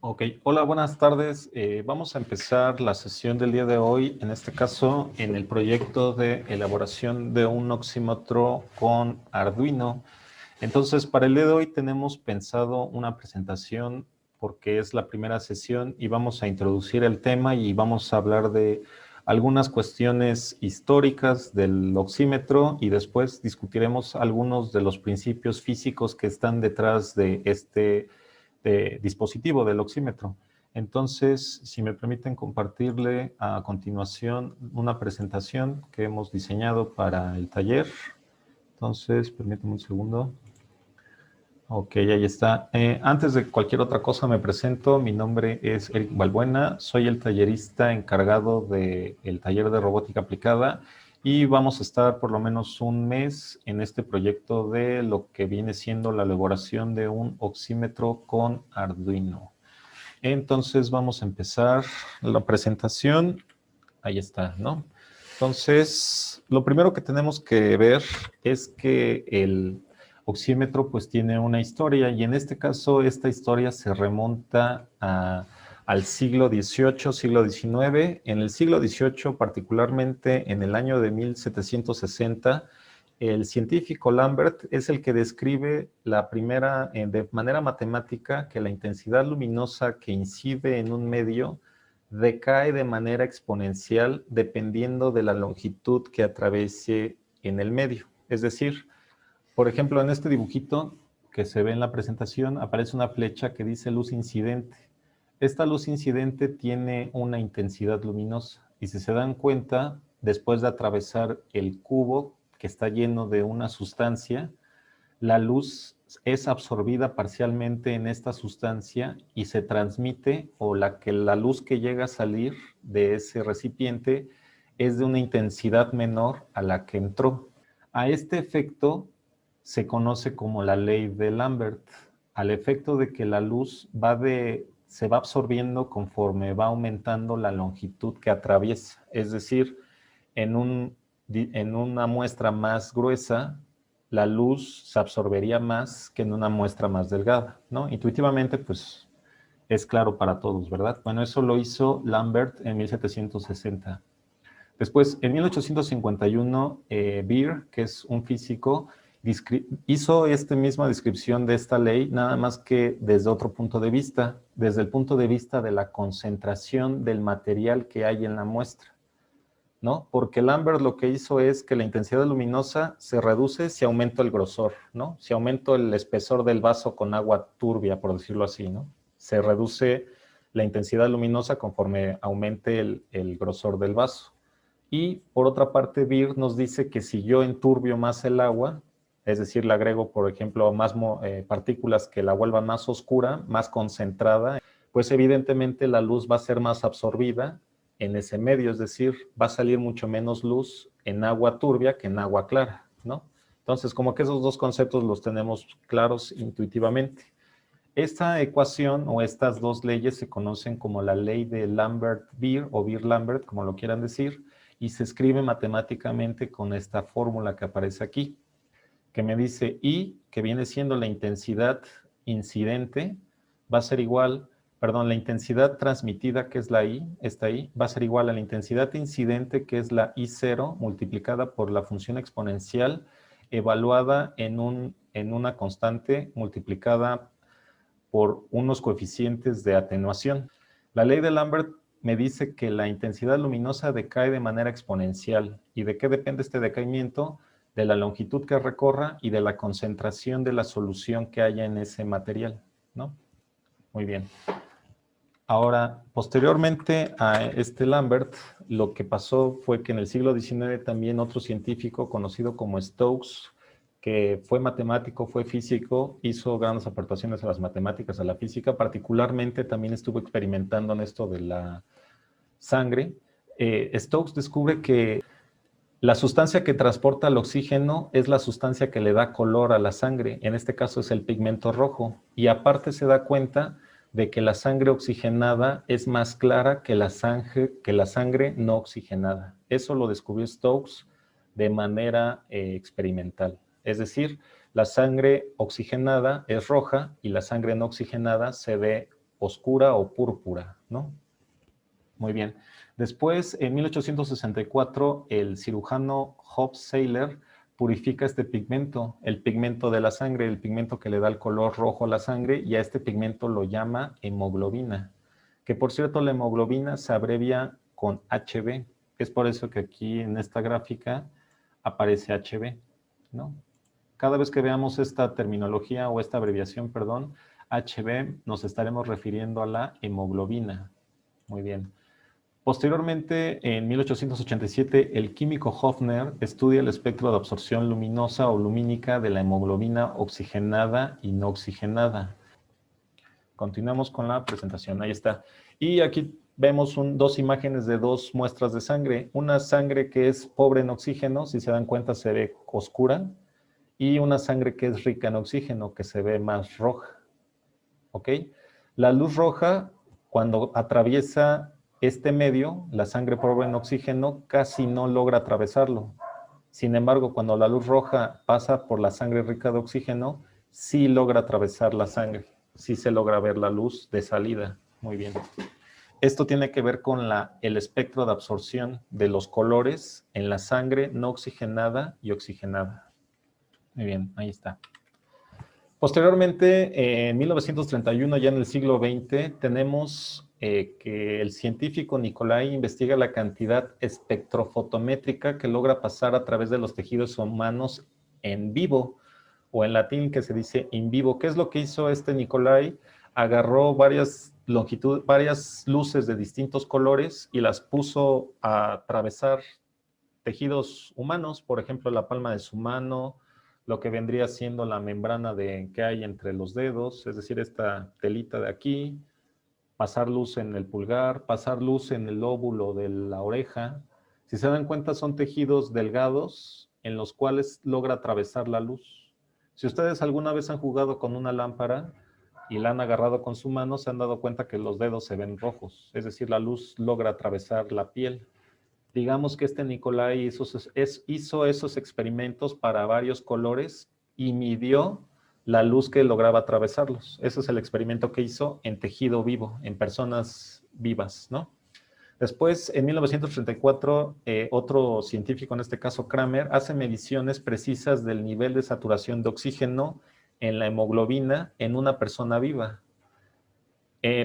Ok, hola, buenas tardes. Vamos a empezar la sesión del día de hoy, en este caso en el proyecto de elaboración de un oxímetro con Arduino. Entonces, para el día de hoy tenemos pensado una presentación porque es la primera sesión y vamos a introducir el tema y vamos a hablar de algunas cuestiones históricas del oxímetro y después discutiremos algunos de los principios físicos que están detrás de este dispositivo del oxímetro. Entonces, si me permiten compartirle a continuación una presentación que hemos diseñado para el taller. Entonces, permítanme un segundo. Ok, ahí está. Antes de cualquier otra cosa me presento. Mi nombre es Eric Balbuena. Soy el tallerista encargado del taller de robótica aplicada y vamos a estar por lo menos un mes en este proyecto de lo que viene siendo la elaboración de un oxímetro con Arduino. Entonces vamos a empezar la presentación. Ahí está, ¿no? Entonces, lo primero que tenemos que ver es que el oxímetro pues tiene una historia y en este caso esta historia se remonta al siglo XVIII, siglo XIX. En el siglo XVIII, particularmente en el año de 1760, el científico Lambert es el que describe la primera, de manera matemática, que la intensidad luminosa que incide en un medio decae de manera exponencial dependiendo de la longitud que atraviese en el medio. Es decir, por ejemplo, en este dibujito que se ve en la presentación aparece una flecha que dice luz incidente. Esta luz incidente tiene una intensidad luminosa y si se dan cuenta, después de atravesar el cubo que está lleno de una sustancia, la luz es absorbida parcialmente en esta sustancia y se transmite, o la luz que llega a salir de ese recipiente es de una intensidad menor a la que entró. A este efecto se conoce como la ley de Lambert, al efecto de que la luz se va absorbiendo conforme va aumentando la longitud que atraviesa. Es decir, en una muestra más gruesa, la luz se absorbería más que en una muestra más delgada, ¿no? Intuitivamente, pues, es claro para todos, ¿verdad? Bueno, eso lo hizo Lambert en 1760. Después, en 1851, Beer, que es un físico, hizo esta misma descripción de esta ley, nada más que desde otro punto de vista, desde el punto de vista de la concentración del material que hay en la muestra, ¿no? Porque Lambert lo que hizo es que la intensidad luminosa se reduce si aumento el grosor, ¿no? Si aumento el espesor del vaso con agua turbia, por decirlo así, ¿no? Se reduce la intensidad luminosa conforme aumente el grosor del vaso. Y por otra parte, Beer nos dice que si yo enturbio más el agua, es decir, le agrego, por ejemplo, más partículas que la vuelvan más oscura, más concentrada, pues evidentemente la luz va a ser más absorbida en ese medio, es decir, va a salir mucho menos luz en agua turbia que en agua clara, ¿no? Entonces, como que esos dos conceptos los tenemos claros intuitivamente. Esta ecuación o estas dos leyes se conocen como la ley de Lambert-Beer o Beer-Lambert, como lo quieran decir, y se escribe matemáticamente con esta fórmula que aparece aquí, que me dice I, que viene siendo la intensidad incidente, va a ser igual, perdón, la intensidad transmitida, que es la I, esta I, va a ser igual a la intensidad incidente, que es la I0, multiplicada por la función exponencial, evaluada en una constante multiplicada por unos coeficientes de atenuación. La ley de Lambert me dice que la intensidad luminosa decae de manera exponencial. ¿Y de qué depende este decaimiento? De la longitud que recorra y de la concentración de la solución que haya en ese material, ¿no? Muy bien. Ahora, posteriormente a este Lambert, lo que pasó fue que en el siglo XIX también otro científico conocido como Stokes, que fue matemático, fue físico, hizo grandes aportaciones a las matemáticas, a la física, particularmente también estuvo experimentando en esto de la sangre. Stokes descubre que la sustancia que transporta el oxígeno es la sustancia que le da color a la sangre, en este caso es el pigmento rojo, y aparte se da cuenta de que la sangre oxigenada es más clara que la sangre no oxigenada. Eso lo descubrió Stokes de manera experimental. Es decir, la sangre oxigenada es roja y la sangre no oxigenada se ve oscura o púrpura, ¿no? Muy bien. Después, en 1864, el cirujano Hofseyler purifica este pigmento, el pigmento de la sangre, el pigmento que le da el color rojo a la sangre, y a este pigmento lo llama hemoglobina, que por cierto la hemoglobina se abrevia con HB. Es por eso que aquí en esta gráfica aparece HB, ¿no? Cada vez que veamos esta terminología o esta abreviación, perdón, HB, nos estaremos refiriendo a la hemoglobina. Muy bien. Posteriormente, en 1887, el químico Hofner estudia el espectro de absorción luminosa o lumínica de la hemoglobina oxigenada y no oxigenada. Continuamos con la presentación, ahí está. Y aquí vemos dos imágenes de dos muestras de sangre. Una sangre que es pobre en oxígeno, si se dan cuenta se ve oscura, y una sangre que es rica en oxígeno, que se ve más roja. ¿Ok? La luz roja, cuando atraviesa este medio, la sangre pobre en oxígeno, casi no logra atravesarlo. Sin embargo, cuando la luz roja pasa por la sangre rica de oxígeno, sí logra atravesar la sangre, sí se logra ver la luz de salida. Muy bien. Esto tiene que ver con el espectro de absorción de los colores en la sangre no oxigenada y oxigenada. Muy bien, ahí está. Posteriormente, en 1931, ya en el siglo XX, tenemos que el científico Nicolai investiga la cantidad espectrofotométrica que logra pasar a través de los tejidos humanos en vivo, o en latín que se dice in vivo. ¿Qué es lo que hizo este Nicolai? Agarró varias luces de distintos colores y las puso a atravesar tejidos humanos, por ejemplo, la palma de su mano, lo que vendría siendo la membrana que hay entre los dedos, es decir, esta telita de aquí, pasar luz en el pulgar, pasar luz en el lóbulo de la oreja. Si se dan cuenta, son tejidos delgados en los cuales logra atravesar la luz. Si ustedes alguna vez han jugado con una lámpara y la han agarrado con su mano, se han dado cuenta que los dedos se ven rojos, es decir, la luz logra atravesar la piel. Digamos que este Nicolai hizo esos experimentos para varios colores y midió la luz que lograba atravesarlos. Ese es el experimento que hizo en tejido vivo, en personas vivas, ¿no? Después, en 1934, otro científico, en este caso Kramer, hace mediciones precisas del nivel de saturación de oxígeno en la hemoglobina en una persona viva.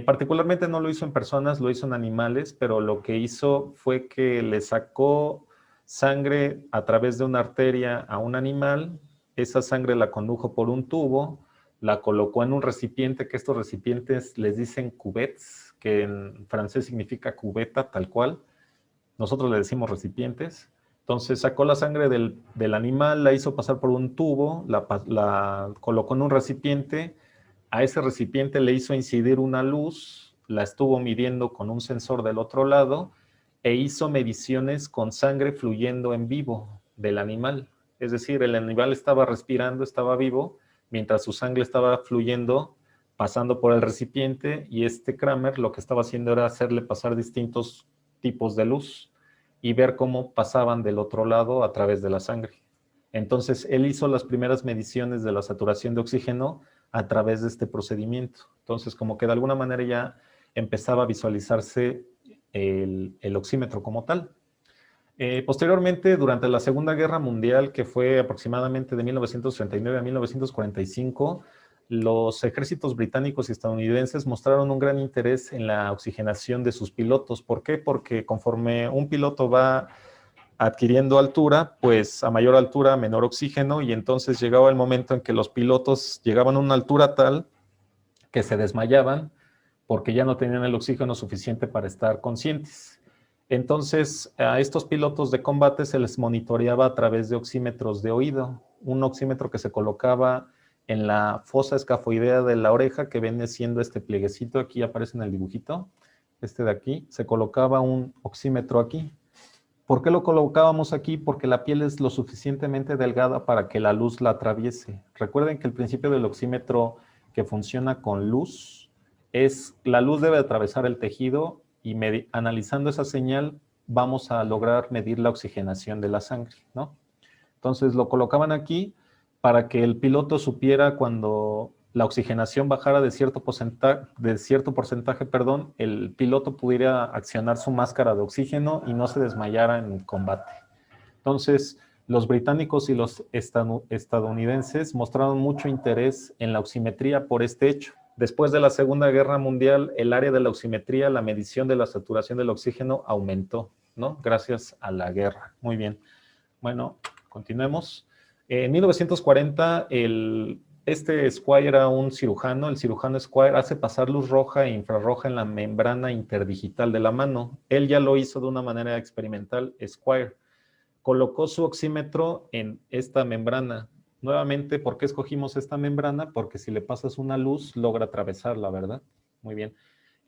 Particularmente no lo hizo en personas, lo hizo en animales, pero lo que hizo fue que le sacó sangre a través de una arteria a un animal, esa sangre la condujo por un tubo, la colocó en un recipiente, que estos recipientes les dicen cuvettes, que en francés significa cubeta, tal cual. Nosotros le decimos recipientes. Entonces sacó la sangre del animal, la hizo pasar por un tubo, la colocó en un recipiente. A ese recipiente le hizo incidir una luz, la estuvo midiendo con un sensor del otro lado e hizo mediciones con sangre fluyendo en vivo del animal. Es decir, el animal estaba respirando, estaba vivo, mientras su sangre estaba fluyendo, pasando por el recipiente, y este Kramer lo que estaba haciendo era hacerle pasar distintos tipos de luz y ver cómo pasaban del otro lado a través de la sangre. Entonces, él hizo las primeras mediciones de la saturación de oxígeno a través de este procedimiento. Entonces, como que de alguna manera ya empezaba a visualizarse el oxímetro como tal. Posteriormente, durante la Segunda Guerra Mundial, que fue aproximadamente de 1939 a 1945, los ejércitos británicos y estadounidenses mostraron un gran interés en la oxigenación de sus pilotos. ¿Por qué? Porque conforme un piloto va adquiriendo altura, pues a mayor altura, menor oxígeno, y entonces llegaba el momento en que los pilotos llegaban a una altura tal que se desmayaban porque ya no tenían el oxígeno suficiente para estar conscientes. Entonces, a estos pilotos de combate se les monitoreaba a través de oxímetros de oído, un oxímetro que se colocaba en la fosa escafoidea de la oreja, que viene siendo este plieguecito, aquí aparece en el dibujito, este de aquí, se colocaba un oxímetro aquí. ¿Por qué lo colocábamos aquí? Porque la piel es lo suficientemente delgada para que la luz la atraviese. Recuerden que el principio del oxímetro que funciona con luz es la luz debe atravesar el tejido y analizando esa señal vamos a lograr medir la oxigenación de la sangre, ¿no? Entonces lo colocaban aquí para que el piloto supiera cuando la oxigenación bajara de cierto porcentaje, perdón, el piloto pudiera accionar su máscara de oxígeno y no se desmayara en combate. Entonces, los británicos y los estadounidenses mostraron mucho interés en la oximetría por este hecho. Después de la Segunda Guerra Mundial, el área de la oximetría, la medición de la saturación del oxígeno, aumentó, ¿no? Gracias a la guerra. Muy bien. Bueno, continuemos. En 1940, Squire era un cirujano. El cirujano Squire hace pasar luz roja e infrarroja en la membrana interdigital de la mano. Él ya lo hizo de una manera experimental, Squire. Colocó su oxímetro en esta membrana. Nuevamente, ¿por qué escogimos esta membrana? Porque si le pasas una luz, logra atravesarla, ¿verdad? Muy bien.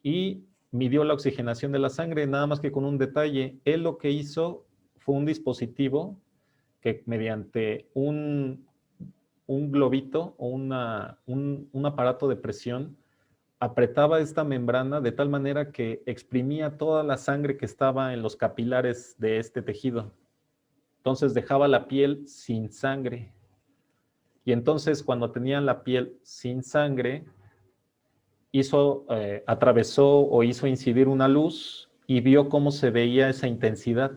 Y midió la oxigenación de la sangre, nada más que con un detalle. Él lo que hizo fue un dispositivo que mediante un globito o un aparato de presión apretaba esta membrana de tal manera que exprimía toda la sangre que estaba en los capilares de este tejido. Entonces dejaba la piel sin sangre. Y entonces cuando tenían la piel sin sangre, atravesó o hizo incidir una luz y vio cómo se veía esa intensidad.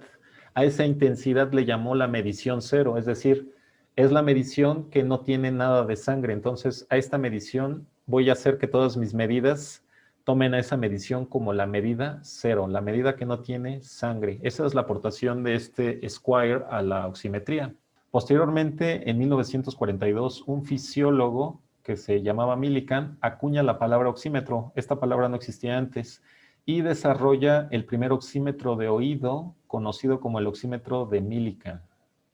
A esa intensidad le llamó la medición cero, es decir, es la medición que no tiene nada de sangre. Entonces, a esta medición voy a hacer que todas mis medidas tomen a esa medición como la medida cero, la medida que no tiene sangre. Esa es la aportación de este Squire a la oximetría. Posteriormente, en 1942, un fisiólogo que se llamaba Millikan acuña la palabra oxímetro. Esta palabra no existía antes y desarrolla el primer oxímetro de oído conocido como el oxímetro de Millikan,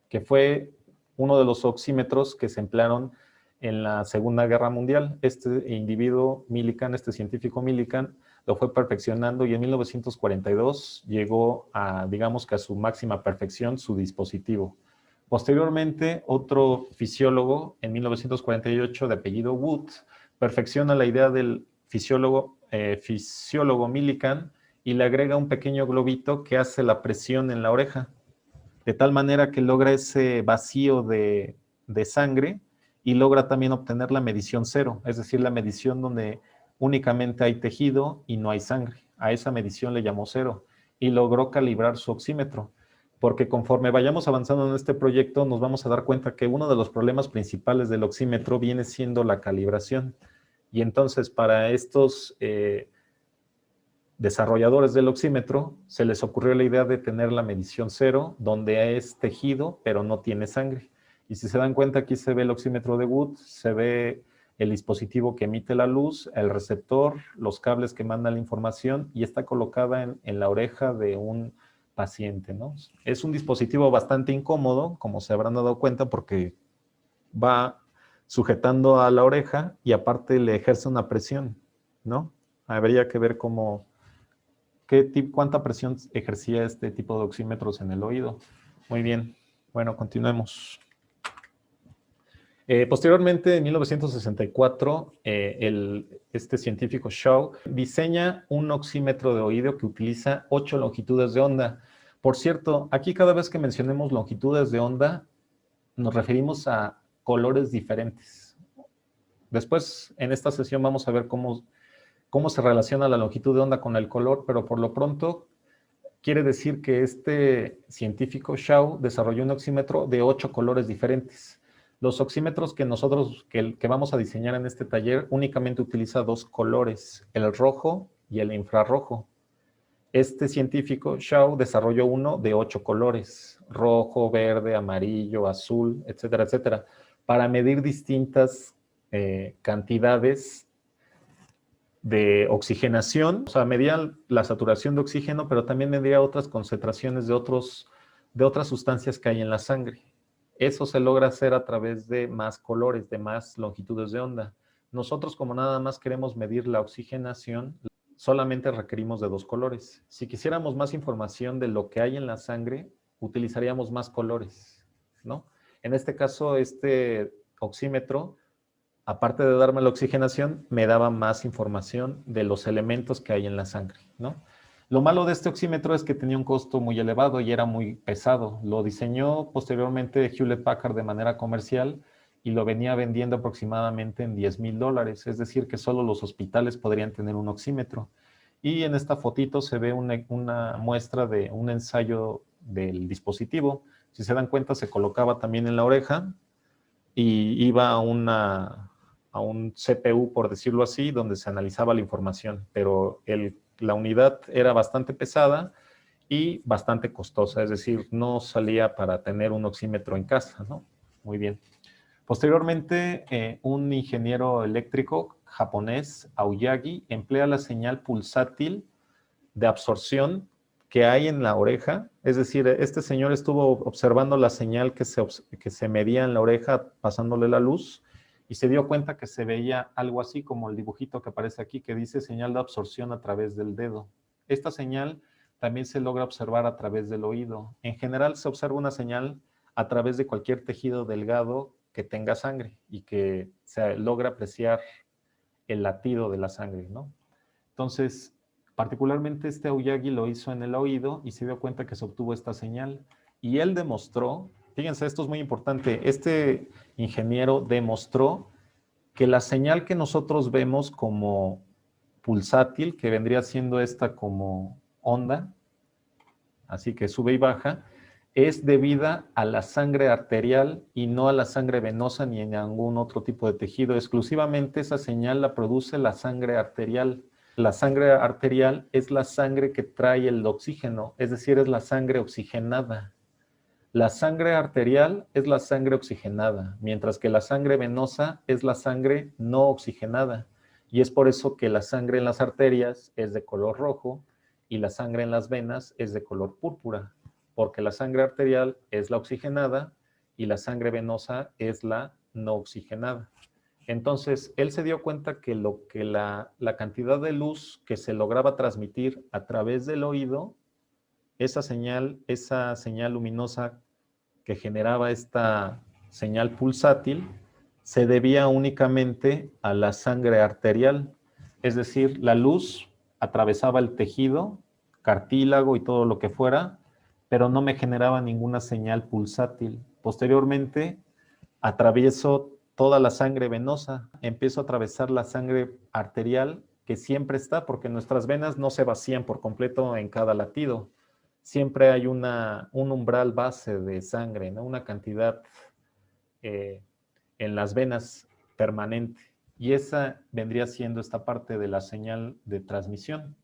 que fue uno de los oxímetros que se emplearon en la Segunda Guerra Mundial. Este individuo Millikan, este científico Millikan, lo fue perfeccionando y en 1942 llegó a, digamos que a su máxima perfección, su dispositivo. Posteriormente, otro fisiólogo, en 1948, de apellido Wood, perfecciona la idea del fisiólogo Millikan y le agrega un pequeño globito que hace la presión en la oreja, de tal manera que logra ese vacío de sangre y logra también obtener la medición cero, es decir, la medición donde únicamente hay tejido y no hay sangre. A esa medición le llamó cero y logró calibrar su oxímetro. Porque conforme vayamos avanzando en este proyecto, nos vamos a dar cuenta que uno de los problemas principales del oxímetro viene siendo la calibración. Y entonces, para estos desarrolladores del oxímetro, se les ocurrió la idea de tener la medición cero, donde es tejido, pero no tiene sangre. Y si se dan cuenta, aquí se ve el oxímetro de Wood, se ve el dispositivo que emite la luz, el receptor, los cables que mandan la información, y está colocada en la oreja de un paciente, ¿no? Es un dispositivo bastante incómodo, como se habrán dado cuenta, porque va sujetando a la oreja y aparte le ejerce una presión, ¿no? Habría que ver cuánta presión ejercía este tipo de oxímetros en el oído. Muy bien, bueno, continuemos. Posteriormente, en 1964, este científico Shaw diseña un oxímetro de oído que utiliza 8 longitudes de onda. Por cierto, aquí cada vez que mencionemos longitudes de onda, nos referimos a colores diferentes. Después, en esta sesión, vamos a ver cómo se relaciona la longitud de onda con el color, pero por lo pronto quiere decir que este científico Shaw desarrolló un oxímetro de 8 colores diferentes. Los oxímetros que que vamos a diseñar en este taller únicamente utiliza 2 colores, el rojo y el infrarrojo. Este científico Shaw desarrolló uno de 8 colores, rojo, verde, amarillo, azul, etcétera, etcétera, para medir distintas cantidades de oxigenación, o sea, medía la saturación de oxígeno, pero también medía otras concentraciones de otras sustancias que hay en la sangre. Eso se logra hacer a través de más colores, de más longitudes de onda. Nosotros, como nada más queremos medir la oxigenación, solamente requerimos de 2 colores. Si quisiéramos más información de lo que hay en la sangre, utilizaríamos más colores, ¿no? En este caso, este oxímetro, aparte de darme la oxigenación, me daba más información de los elementos que hay en la sangre, ¿no? Lo malo de este oxímetro es que tenía un costo muy elevado y era muy pesado. Lo diseñó posteriormente Hewlett Packard de manera comercial y lo venía vendiendo aproximadamente en $10,000. Es decir, que solo los hospitales podrían tener un oxímetro. Y en esta fotito se ve una muestra de un ensayo del dispositivo. Si se dan cuenta, se colocaba también en la oreja y iba a un CPU, por decirlo así, donde se analizaba la información. Pero la unidad era bastante pesada y bastante costosa, es decir, no salía para tener un oxímetro en casa, ¿no? Muy bien. Posteriormente, un ingeniero eléctrico japonés, Aoyagi, emplea la señal pulsátil de absorción que hay en la oreja. Es decir, este señor estuvo observando la señal que se medía en la oreja pasándole la luz y se dio cuenta que se veía algo así como el dibujito que aparece aquí que dice señal de absorción a través del dedo. Esta señal también se logra observar a través del oído. En general se observa una señal a través de cualquier tejido delgado que tenga sangre y que se logra apreciar el latido de la sangre, ¿no? Entonces, particularmente este Aoyagi lo hizo en el oído y se dio cuenta que se obtuvo esta señal. Y él demostró, fíjense, esto es muy importante, este ingeniero demostró que la señal que nosotros vemos como pulsátil, que vendría siendo esta como onda, así que sube y baja, es debida a la sangre arterial y no a la sangre venosa ni en ningún otro tipo de tejido. Exclusivamente esa señal la produce la sangre arterial. La sangre arterial es la sangre que trae el oxígeno, es decir, es la sangre oxigenada. La sangre arterial es la sangre oxigenada, mientras que la sangre venosa es la sangre no oxigenada. Y es por eso que la sangre en las arterias es de color rojo y la sangre en las venas es de color púrpura, porque la sangre arterial es la oxigenada y la sangre venosa es la no oxigenada. Entonces, él se dio cuenta que la cantidad de luz que se lograba transmitir a través del oído, esa señal luminosa que generaba esta señal pulsátil, se debía únicamente a la sangre arterial. Es decir, la luz atravesaba el tejido, cartílago y todo lo que fuera, pero no me generaba ninguna señal pulsátil. Posteriormente, atravieso toda la sangre venosa, empiezo a atravesar la sangre arterial que siempre está, porque nuestras venas no se vacían por completo en cada latido. Siempre hay un umbral base de sangre, ¿no? Una cantidad eh, en las venas permanente. Y esa vendría siendo esta parte de la señal de transmisión.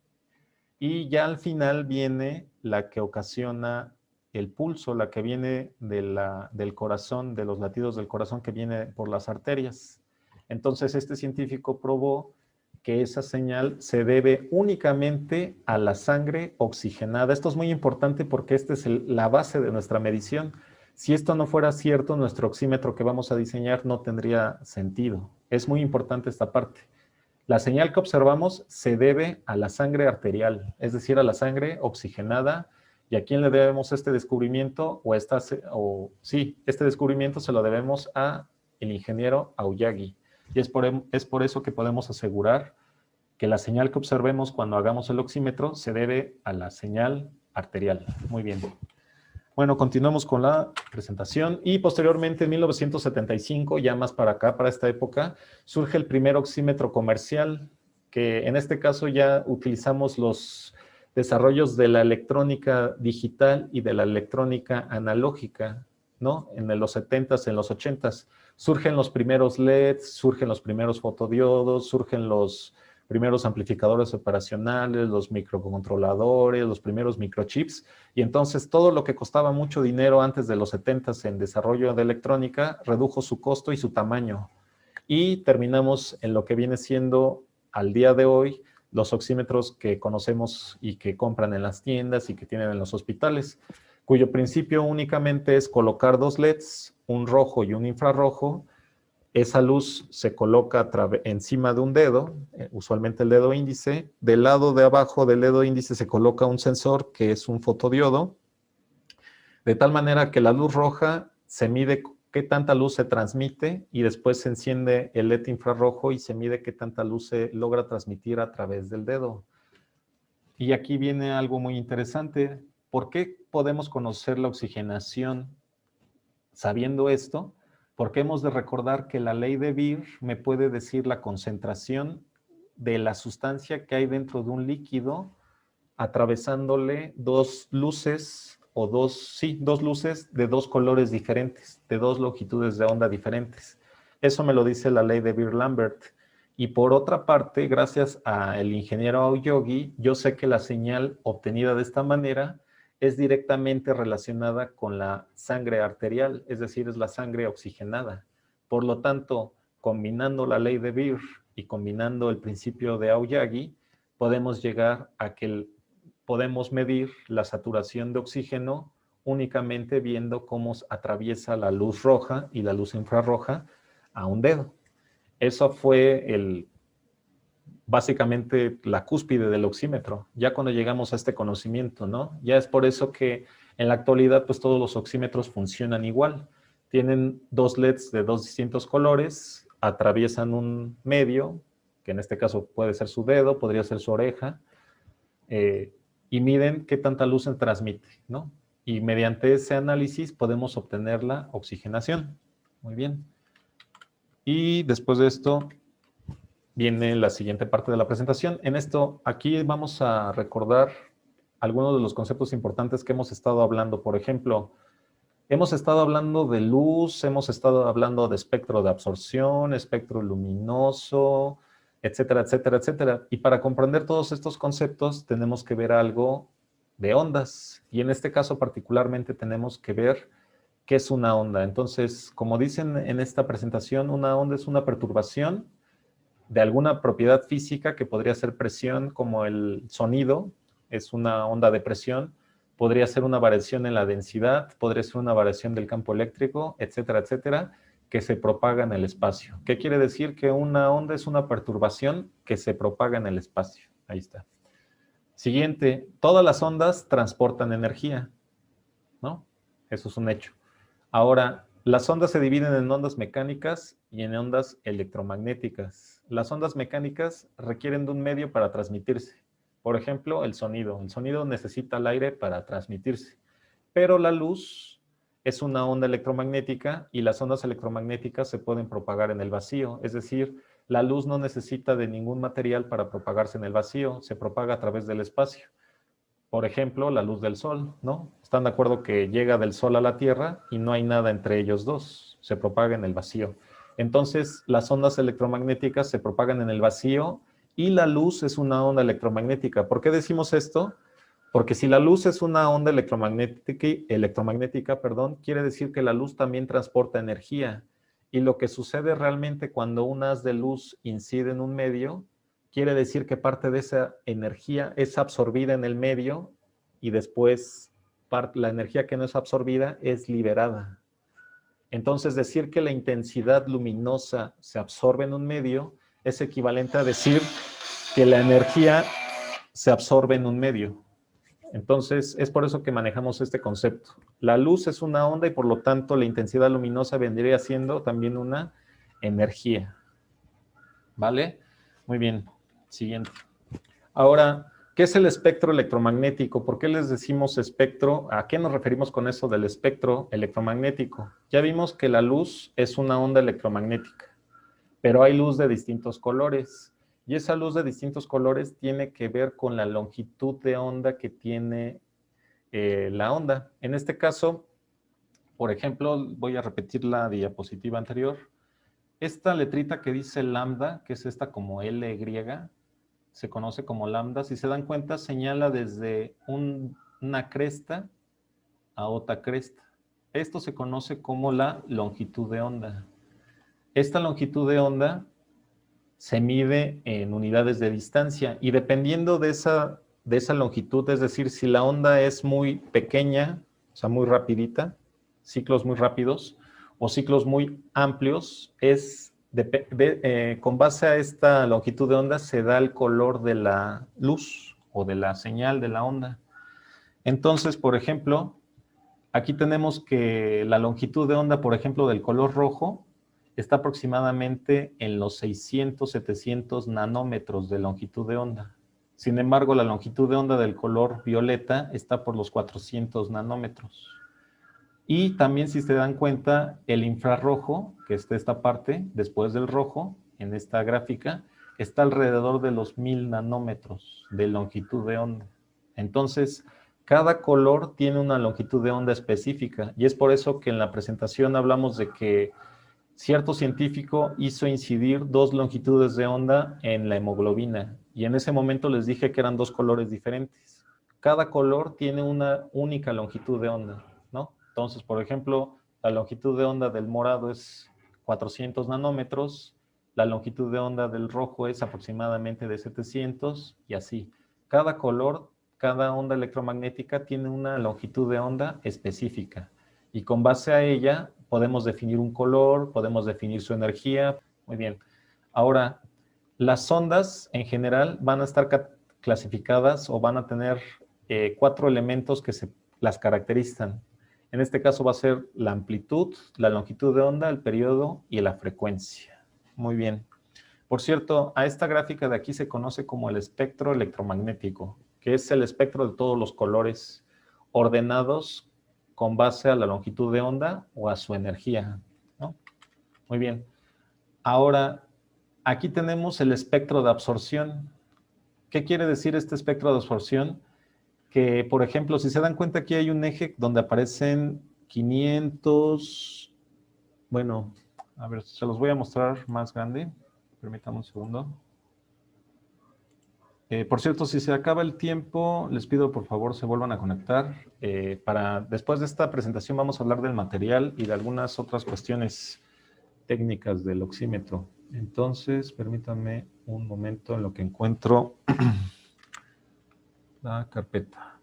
Y ya al final viene la que ocasiona el pulso, la que viene del corazón, de los latidos del corazón que viene por las arterias. Entonces este científico probó que esa señal se debe únicamente a la sangre oxigenada. Esto es muy importante porque esta es la base de nuestra medición. Si esto no fuera cierto, nuestro oxímetro que vamos a diseñar no tendría sentido. Es muy importante esta parte. La señal que observamos se debe a la sangre arterial, es decir, a la sangre oxigenada. ¿Y a quién le debemos este descubrimiento? Este descubrimiento se lo debemos a el ingeniero Aoyagi. Y es por eso que podemos asegurar que la señal que observemos cuando hagamos el oxímetro se debe a la señal arterial. Muy bien. Bueno, continuamos con la presentación y posteriormente en 1975, ya más para acá, para esta época, surge el primer oxímetro comercial, que en este caso ya utilizamos los desarrollos de la electrónica digital y de la electrónica analógica, ¿no? En los 70s, en los 80s, surgen los primeros LEDs, surgen los primeros fotodiodos, surgen los primeros amplificadores operacionales, los microcontroladores, los primeros microchips, y entonces todo lo que costaba mucho dinero antes de los 70s en desarrollo de electrónica redujo su costo y su tamaño. Y terminamos en lo que viene siendo al día de hoy los oxímetros que conocemos y que compran en las tiendas y que tienen en los hospitales, cuyo principio únicamente es colocar dos LEDs, un rojo y un infrarrojo. Esa luz se coloca encima de un dedo, usualmente el dedo índice. Del lado de abajo del dedo índice se coloca un sensor que es un fotodiodo, de tal manera que la luz roja se mide qué tanta luz se transmite y después se enciende el LED infrarrojo y se mide qué tanta luz se logra transmitir a través del dedo. Y aquí viene algo muy interesante. ¿Por qué podemos conocer la oxigenación sabiendo esto? Porque hemos de recordar que la ley de Beer me puede decir la concentración de la sustancia que hay dentro de un líquido atravesándole dos luces o dos luces de dos colores diferentes, de dos longitudes de onda diferentes. Eso me lo dice la ley de Beer-Lambert. Y por otra parte, gracias al ingeniero Aoyagi, yo sé que la señal obtenida de esta manera es directamente relacionada con la sangre arterial, es decir, es la sangre oxigenada. Por lo tanto, combinando la ley de Beer y combinando el principio de Aoyagi, podemos llegar a que podemos medir la saturación de oxígeno únicamente viendo cómo atraviesa la luz roja y la luz infrarroja a un dedo. Eso fue básicamente la cúspide del oxímetro, ya cuando llegamos a este conocimiento, ¿no? Ya es por eso que en la actualidad, pues todos los oxímetros funcionan igual. Tienen dos LEDs de dos distintos colores, atraviesan un medio, que en este caso puede ser su dedo, podría ser su oreja, y miden qué tanta luz se transmite, ¿no? Y mediante ese análisis podemos obtener la oxigenación. Muy bien. Y después de esto viene la siguiente parte de la presentación. En esto, aquí vamos a recordar algunos de los conceptos importantes que hemos estado hablando. Por ejemplo, hemos estado hablando de luz, hemos estado hablando de espectro de absorción, espectro luminoso, etcétera, etcétera, etcétera. Y para comprender todos estos conceptos tenemos que ver algo de ondas. Y en este caso particularmente tenemos que ver qué es una onda. Entonces, como dicen en esta presentación, una onda es una perturbación de alguna propiedad física que podría ser presión, como el sonido, es una onda de presión, podría ser una variación en la densidad, podría ser una variación del campo eléctrico, etcétera, etcétera, que se propaga en el espacio. ¿Qué quiere decir? Que una onda es una perturbación que se propaga en el espacio. Ahí está. Siguiente, todas las ondas transportan energía, ¿no? Eso es un hecho. Ahora, las ondas se dividen en ondas mecánicas y en ondas electromagnéticas. Las ondas mecánicas requieren de un medio para transmitirse. Por ejemplo, el sonido. El sonido necesita el aire para transmitirse. Pero la luz es una onda electromagnética y las ondas electromagnéticas se pueden propagar en el vacío. Es decir, la luz no necesita de ningún material para propagarse en el vacío, se propaga a través del espacio. Por ejemplo, la luz del sol, ¿no? Están de acuerdo que llega del sol a la Tierra y no hay nada entre ellos dos, se propaga en el vacío. Entonces, las ondas electromagnéticas se propagan en el vacío y la luz es una onda electromagnética. ¿Por qué decimos esto? Porque si la luz es una onda electromagnética, quiere decir que la luz también transporta energía. Y lo que sucede realmente cuando un haz de luz incide en un medio, quiere decir que parte de esa energía es absorbida en el medio y después la energía que no es absorbida es liberada. Entonces, decir que la intensidad luminosa se absorbe en un medio es equivalente a decir que la energía se absorbe en un medio. Entonces, es por eso que manejamos este concepto. La luz es una onda y por lo tanto la intensidad luminosa vendría siendo también una energía. ¿Vale? Muy bien. Siguiente. Ahora, ¿qué es el espectro electromagnético? ¿Por qué les decimos espectro? ¿A qué nos referimos con eso del espectro electromagnético? Ya vimos que la luz es una onda electromagnética, pero hay luz de distintos colores. Y esa luz de distintos colores tiene que ver con la longitud de onda que tiene la onda. En este caso, por ejemplo, voy a repetir la diapositiva anterior. Esta letrita que dice lambda, que es esta como L griega, se conoce como lambda. Si se dan cuenta, señala desde una cresta a otra cresta. Esto se conoce como la longitud de onda. Esta longitud de onda se mide en unidades de distancia y dependiendo de esa longitud, es decir, si la onda es muy pequeña, o sea, muy rapidita, ciclos muy rápidos, o ciclos muy amplios, con base a esta longitud de onda se da el color de la luz o de la señal de la onda. Entonces, por ejemplo, aquí tenemos que la longitud de onda, por ejemplo, del color rojo, está aproximadamente en los 600, 700 nanómetros de longitud de onda. Sin embargo, la longitud de onda del color violeta está por los 400 nanómetros. Y también, si se dan cuenta, el infrarrojo, que es esta parte, después del rojo, en esta gráfica, está alrededor de los 1000 nanómetros de longitud de onda. Entonces, cada color tiene una longitud de onda específica, y es por eso que en la presentación hablamos de que cierto científico hizo incidir 2 longitudes de onda en la hemoglobina, y en ese momento les dije que eran 2 colores diferentes. Cada color tiene una única longitud de onda, ¿no? Entonces, por ejemplo, la longitud de onda del morado es 400 nanómetros, la longitud de onda del rojo es aproximadamente de 700, y así. Cada color, cada onda electromagnética tiene una longitud de onda específica, y con base a ella podemos definir un color, podemos definir su energía. Muy bien. Ahora, las ondas en general van a estar clasificadas o van a tener 4 elementos que las caracterizan. En este caso va a ser la amplitud, la longitud de onda, el periodo y la frecuencia. Muy bien. Por cierto, a esta gráfica de aquí se conoce como el espectro electromagnético, que es el espectro de todos los colores ordenados con base a la longitud de onda o a su energía, ¿no? Muy bien. Ahora, aquí tenemos el espectro de absorción. ¿Qué quiere decir este espectro de absorción? Que, por ejemplo, si se dan cuenta, aquí hay un eje donde aparecen 500, bueno, a ver, se los voy a mostrar más grande. Permítanme un segundo. Por cierto, si se acaba el tiempo, les pido por favor se vuelvan a conectar. Después de esta presentación vamos a hablar del material y de algunas otras cuestiones técnicas del oxímetro. Entonces, permítanme un momento en lo que encuentro la carpeta.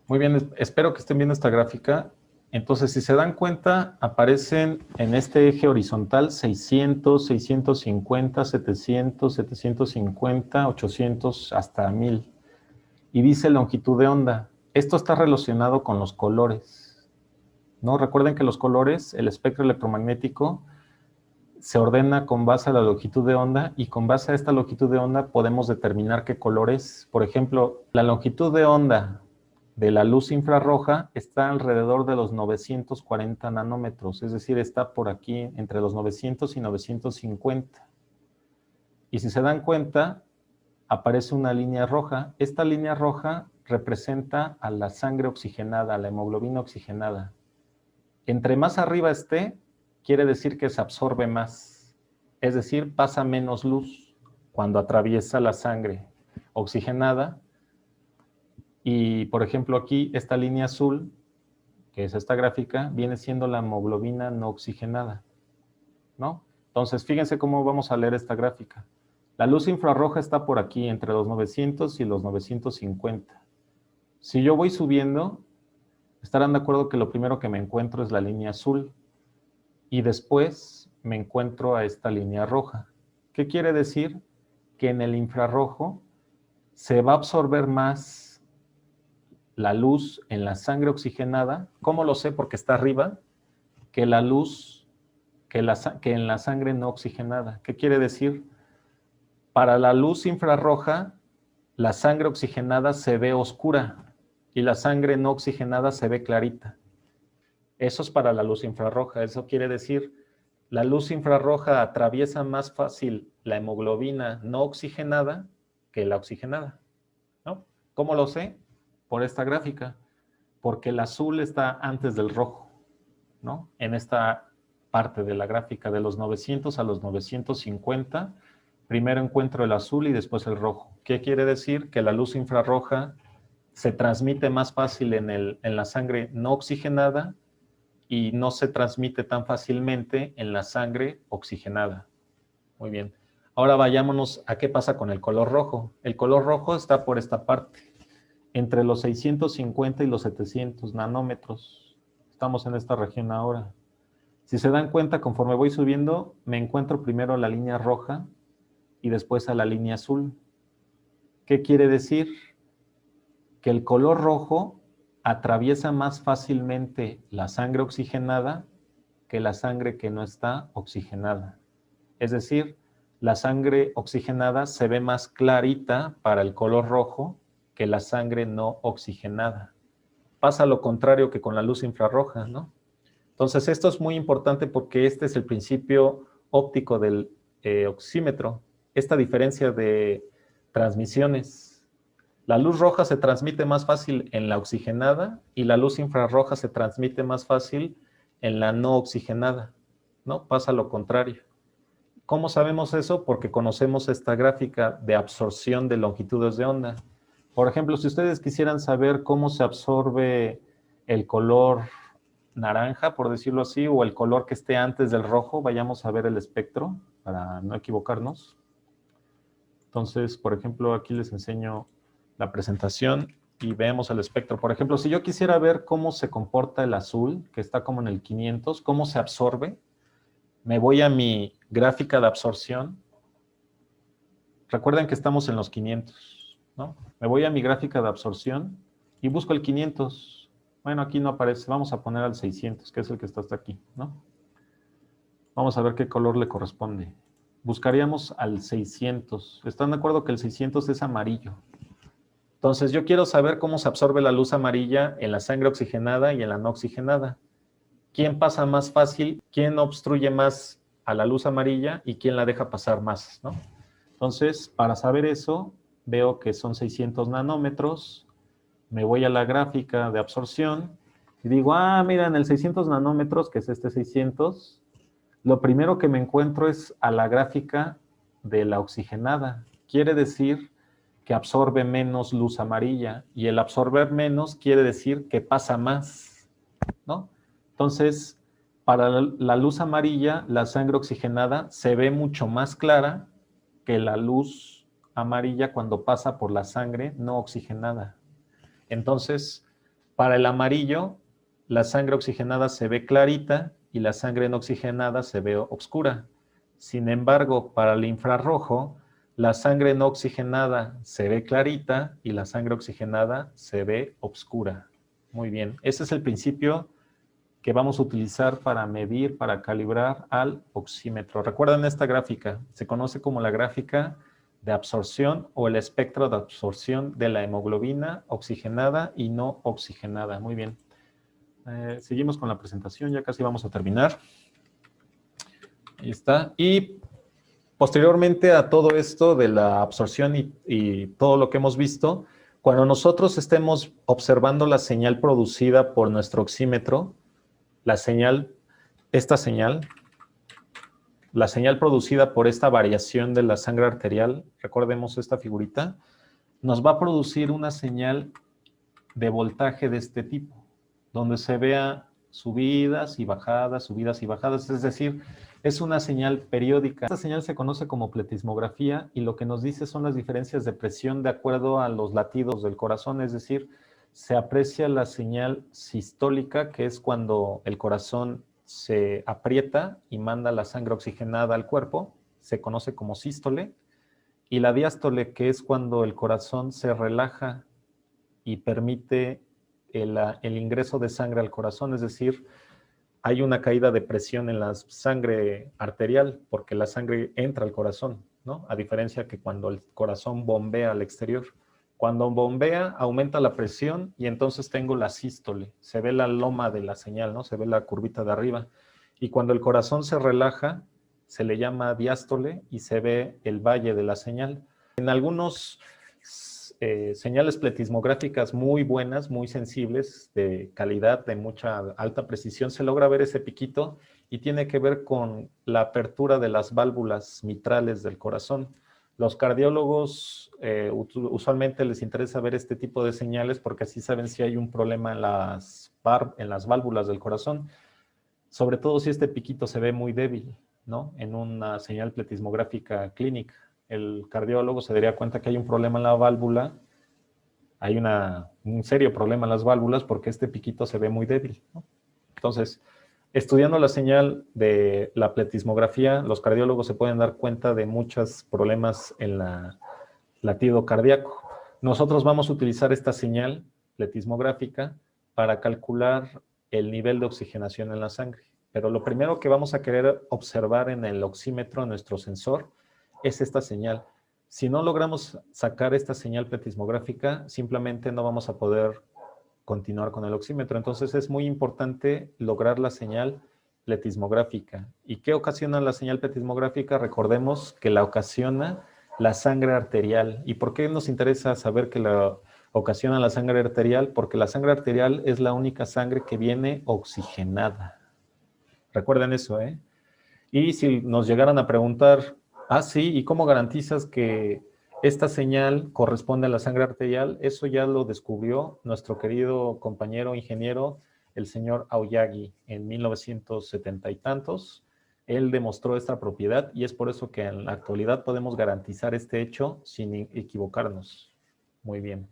Muy bien, espero que estén viendo esta gráfica. Entonces, si se dan cuenta, aparecen en este eje horizontal 600, 650, 700, 750, 800, hasta 1000. Y dice longitud de onda. Esto está relacionado con los colores, ¿no? Recuerden que los colores, el espectro electromagnético, se ordena con base a la longitud de onda, y con base a esta longitud de onda podemos determinar qué color es. Por ejemplo, la longitud de onda de la luz infrarroja está alrededor de los 940 nanómetros, es decir, está por aquí entre los 900 y 950. Y si se dan cuenta, aparece una línea roja. Esta línea roja representa a la sangre oxigenada, a la hemoglobina oxigenada. Entre más arriba esté, quiere decir que se absorbe más, es decir, pasa menos luz cuando atraviesa la sangre oxigenada. Y, por ejemplo, aquí, esta línea azul, que es esta gráfica, viene siendo la hemoglobina no oxigenada, ¿no? Entonces, fíjense cómo vamos a leer esta gráfica. La luz infrarroja está por aquí, entre los 900 y los 950. Si yo voy subiendo, estarán de acuerdo que lo primero que me encuentro es la línea azul, y después me encuentro a esta línea roja. ¿Qué quiere decir? Que en el infrarrojo se va a absorber más la luz en la sangre oxigenada. ¿Cómo lo sé? Porque está arriba, que la luz que en la sangre no oxigenada. ¿Qué quiere decir? Para la luz infrarroja, la sangre oxigenada se ve oscura y la sangre no oxigenada se ve clarita. Eso es para la luz infrarroja. Eso quiere decir, la luz infrarroja atraviesa más fácil la hemoglobina no oxigenada que la oxigenada, ¿no? ¿Cómo lo sé? Por esta gráfica. Porque el azul está antes del rojo, ¿no? En esta parte de la gráfica, de los 900 a los 950, primero encuentro el azul y después el rojo. ¿Qué quiere decir? Que la luz infrarroja se transmite más fácil en la sangre no oxigenada y no se transmite tan fácilmente en la sangre oxigenada. Muy bien. Ahora vayámonos a qué pasa con el color rojo. El color rojo está por esta parte, entre los 650 y los 700 nanómetros. Estamos en esta región ahora. Si se dan cuenta, conforme voy subiendo, me encuentro primero a la línea roja y después a la línea azul. ¿Qué quiere decir? Que el color rojo atraviesa más fácilmente la sangre oxigenada que la sangre que no está oxigenada. Es decir, la sangre oxigenada se ve más clarita para el color rojo que la sangre no oxigenada. Pasa lo contrario que con la luz infrarroja, ¿no? Entonces, esto es muy importante porque este es el principio óptico del oxímetro. Esta diferencia de transmisiones. La luz roja se transmite más fácil en la oxigenada y la luz infrarroja se transmite más fácil en la no oxigenada, ¿no? Pasa lo contrario. ¿Cómo sabemos eso? Porque conocemos esta gráfica de absorción de longitudes de onda. Por ejemplo, si ustedes quisieran saber cómo se absorbe el color naranja, por decirlo así, o el color que esté antes del rojo, vayamos a ver el espectro para no equivocarnos. Entonces, por ejemplo, aquí les enseño la presentación y vemos el espectro. Por ejemplo, si yo quisiera ver cómo se comporta el azul, que está como en el 500, cómo se absorbe, me voy a mi gráfica de absorción. Recuerden que estamos en los 500, ¿no? Me voy a mi gráfica de absorción y busco el 500. Bueno, aquí no aparece. Vamos a poner al 600, que es el que está hasta aquí, ¿no? Vamos a ver qué color le corresponde. Buscaríamos al 600. ¿Están de acuerdo que el 600 es amarillo? Entonces, yo quiero saber cómo se absorbe la luz amarilla en la sangre oxigenada y en la no oxigenada. ¿Quién pasa más fácil? ¿Quién obstruye más a la luz amarilla y quién la deja pasar más, ¿no? Entonces, para saber eso, veo que son 600 nanómetros. Me voy a la gráfica de absorción y digo, mira, en el 600 nanómetros, que es este 600, lo primero que me encuentro es a la gráfica de la oxigenada. Quiere decir que absorbe menos luz amarilla y el absorber menos quiere decir que pasa más, ¿no? Entonces, para la luz amarilla, la sangre oxigenada se ve mucho más clara que la luz amarilla cuando pasa por la sangre no oxigenada. Entonces, para el amarillo, la sangre oxigenada se ve clarita y la sangre no oxigenada se ve oscura. Sin embargo, para el infrarrojo, la sangre no oxigenada se ve clarita y la sangre oxigenada se ve oscura. Muy bien, ese es el principio que vamos a utilizar para medir, para calibrar al oxímetro. Recuerden esta gráfica, se conoce como la gráfica de absorción o el espectro de absorción de la hemoglobina oxigenada y no oxigenada. Muy bien. Seguimos con la presentación, ya casi vamos a terminar. Ahí está. Y posteriormente a todo esto de la absorción y todo lo que hemos visto, cuando nosotros estemos observando la señal producida por nuestro oxímetro, la señal producida por esta variación de la sangre arterial, recordemos esta figurita, nos va a producir una señal de voltaje de este tipo, donde se vea subidas y bajadas, es decir, es una señal periódica. Esta señal se conoce como pletismografía y lo que nos dice son las diferencias de presión de acuerdo a los latidos del corazón, es decir, se aprecia la señal sistólica, que es cuando el corazón se aprieta y manda la sangre oxigenada al cuerpo, se conoce como sístole, y la diástole, que es cuando el corazón se relaja y permite el ingreso de sangre al corazón, es decir, hay una caída de presión en la sangre arterial porque la sangre entra al corazón, ¿no? A diferencia que cuando el corazón bombea al exterior. Cuando bombea, aumenta la presión y entonces tengo la sístole. Se ve la loma de la señal, ¿no? Se ve la curvita de arriba. Y cuando el corazón se relaja, se le llama diástole y se ve el valle de la señal. En algunos señales pletismográficas muy buenas, muy sensibles, de calidad, de mucha alta precisión, se logra ver ese piquito y tiene que ver con la apertura de las válvulas mitrales del corazón. Los cardiólogos usualmente les interesa ver este tipo de señales porque así saben si hay un problema en las válvulas del corazón, sobre todo si este piquito se ve muy débil, ¿no? En una señal pletismográfica clínica. El cardiólogo se daría cuenta que hay un problema en la válvula, hay un serio problema en las válvulas porque este piquito se ve muy débil, ¿no? Entonces, estudiando la señal de la pletismografía, los cardiólogos se pueden dar cuenta de muchos problemas en el latido cardíaco. Nosotros vamos a utilizar esta señal pletismográfica para calcular el nivel de oxigenación en la sangre. Pero lo primero que vamos a querer observar en el oxímetro, en nuestro sensor, es esta señal. Si no logramos sacar esta señal pletismográfica, simplemente no vamos a poder continuar con el oxímetro. Entonces es muy importante lograr la señal pletismográfica. ¿Y qué ocasiona la señal pletismográfica? Recordemos que la ocasiona la sangre arterial. ¿Y por qué nos interesa saber que la ocasiona la sangre arterial? Porque la sangre arterial es la única sangre que viene oxigenada. Recuerden eso, ¿eh? Y si nos llegaran a preguntar, sí, ¿y cómo garantizas que esta señal corresponde a la sangre arterial? Eso ya lo descubrió nuestro querido compañero ingeniero, el señor Aoyagi, en 1970 y tantos. Él demostró esta propiedad y es por eso que en la actualidad podemos garantizar este hecho sin equivocarnos. Muy bien.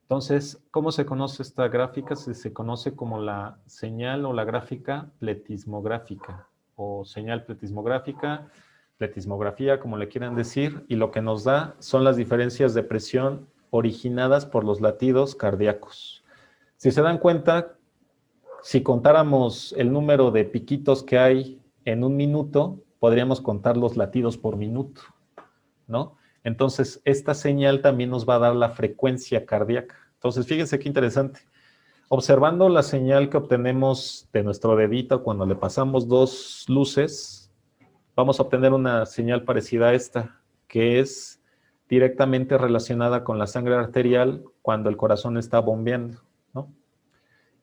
Entonces, ¿cómo se conoce esta gráfica? Se conoce como la señal o la gráfica pletismográfica o señal pletismográfica, pletismografía, como le quieran decir, y lo que nos da son las diferencias de presión originadas por los latidos cardíacos. Si se dan cuenta, si contáramos el número de piquitos que hay en un minuto, podríamos contar los latidos por minuto, ¿no? Entonces, esta señal también nos va a dar la frecuencia cardíaca. Entonces, fíjense qué interesante. Observando la señal que obtenemos de nuestro dedito cuando le pasamos dos luces, vamos a obtener una señal parecida a esta, que es directamente relacionada con la sangre arterial cuando el corazón está bombeando, ¿no?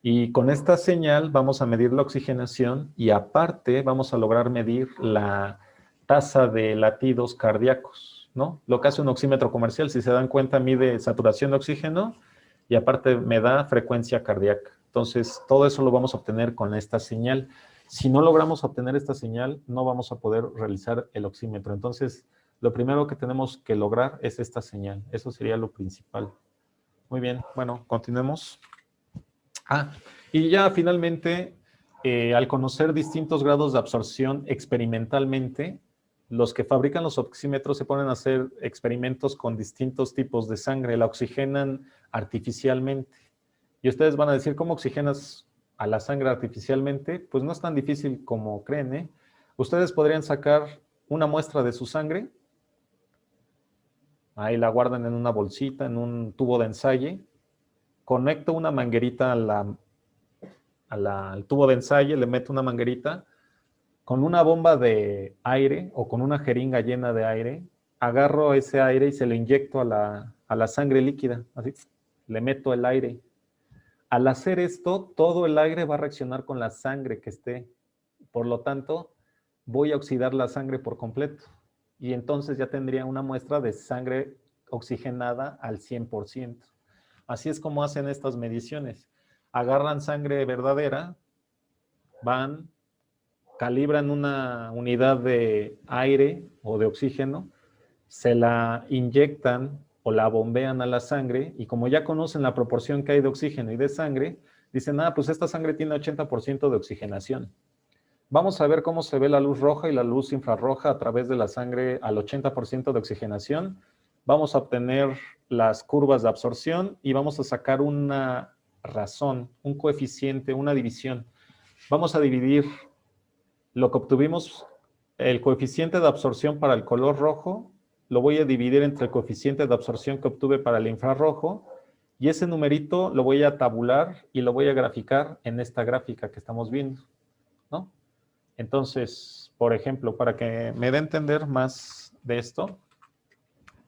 Y con esta señal vamos a medir la oxigenación y aparte vamos a lograr medir la tasa de latidos cardíacos, ¿no? Lo que hace un oxímetro comercial, si se dan cuenta, mide saturación de oxígeno y aparte me da frecuencia cardíaca. Entonces, todo eso lo vamos a obtener con esta señal. Si no logramos obtener esta señal, no vamos a poder realizar el oxímetro. Entonces, lo primero que tenemos que lograr es esta señal. Eso sería lo principal. Muy bien, bueno, continuemos. Y ya finalmente, al conocer distintos grados de absorción experimentalmente, los que fabrican los oxímetros se ponen a hacer experimentos con distintos tipos de sangre, la oxigenan artificialmente. Y ustedes van a decir, ¿cómo oxigenas a la sangre artificialmente? Pues no es tan difícil como creen, ¿eh? Ustedes podrían sacar una muestra de su sangre, ahí la guardan en una bolsita, en un tubo de ensayo, conecto una manguerita al tubo de ensayo, le meto una manguerita, con una bomba de aire o con una jeringa llena de aire, agarro ese aire y se lo inyecto a la sangre líquida, así, le meto el aire. Al hacer esto, todo el aire va a reaccionar con la sangre que esté. Por lo tanto, voy a oxidar la sangre por completo. Y entonces ya tendría una muestra de sangre oxigenada al 100%. Así es como hacen estas mediciones. Agarran sangre verdadera, van, calibran una unidad de aire o de oxígeno, se la inyectan o la bombean a la sangre y como ya conocen la proporción que hay de oxígeno y de sangre, dicen, pues esta sangre tiene 80% de oxigenación. Vamos a ver cómo se ve la luz roja y la luz infrarroja a través de la sangre al 80% de oxigenación. Vamos a obtener las curvas de absorción y vamos a sacar una razón, un coeficiente, una división. Vamos a dividir lo que obtuvimos, el coeficiente de absorción para el color rojo, lo voy a dividir entre el coeficiente de absorción que obtuve para el infrarrojo y ese numerito lo voy a tabular y lo voy a graficar en esta gráfica que estamos viendo, ¿no? Entonces, por ejemplo, para que me dé a entender más de esto,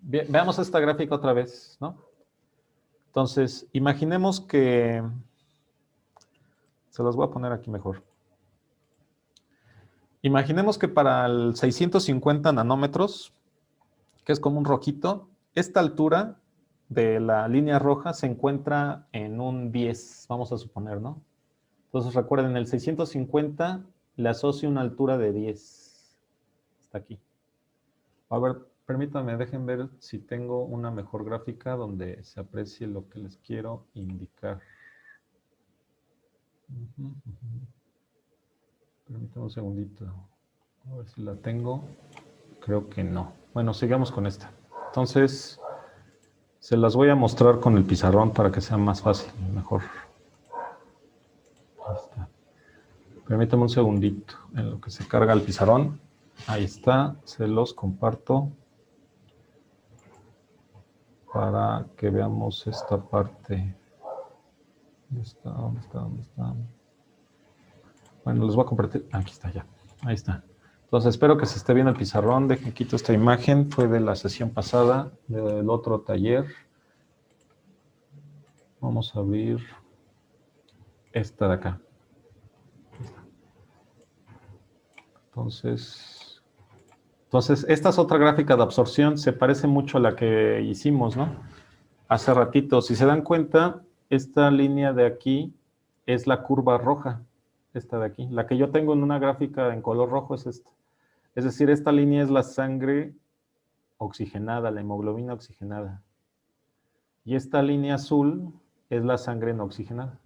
veamos esta gráfica otra vez, ¿no? Entonces, imaginemos que, se los voy a poner aquí mejor. Imaginemos que para el 650 nanómetros, que es como un rojito, esta altura de la línea roja se encuentra en un 10, vamos a suponer, ¿no? Entonces recuerden, el 650 le asocio una altura de 10. Está aquí. A ver, permítanme, dejen ver si tengo una mejor gráfica donde se aprecie lo que les quiero indicar. Permítanme un segundito. A ver si la tengo. Creo que no. Bueno, sigamos con esta. Entonces, se las voy a mostrar con el pizarrón para que sea más fácil, mejor. Ahí está. Permítame un segundito en lo que se carga el pizarrón. Ahí está, se los comparto para que veamos esta parte. ¿Dónde está? ¿Dónde está? ¿Dónde está? Bueno, les voy a compartir. Aquí está ya. Ahí está. Entonces, espero que se esté viendo el pizarrón. Dejen quito esta imagen. Fue de la sesión pasada, del otro taller. Vamos a abrir esta de acá. Entonces, esta es otra gráfica de absorción. Se parece mucho a la que hicimos, ¿no? Hace ratito. Si se dan cuenta, esta línea de aquí es la curva roja. Esta de aquí. La que yo tengo en una gráfica en color rojo es esta. Es decir, esta línea es la sangre oxigenada, la hemoglobina oxigenada. Y esta línea azul es la sangre no oxigenada.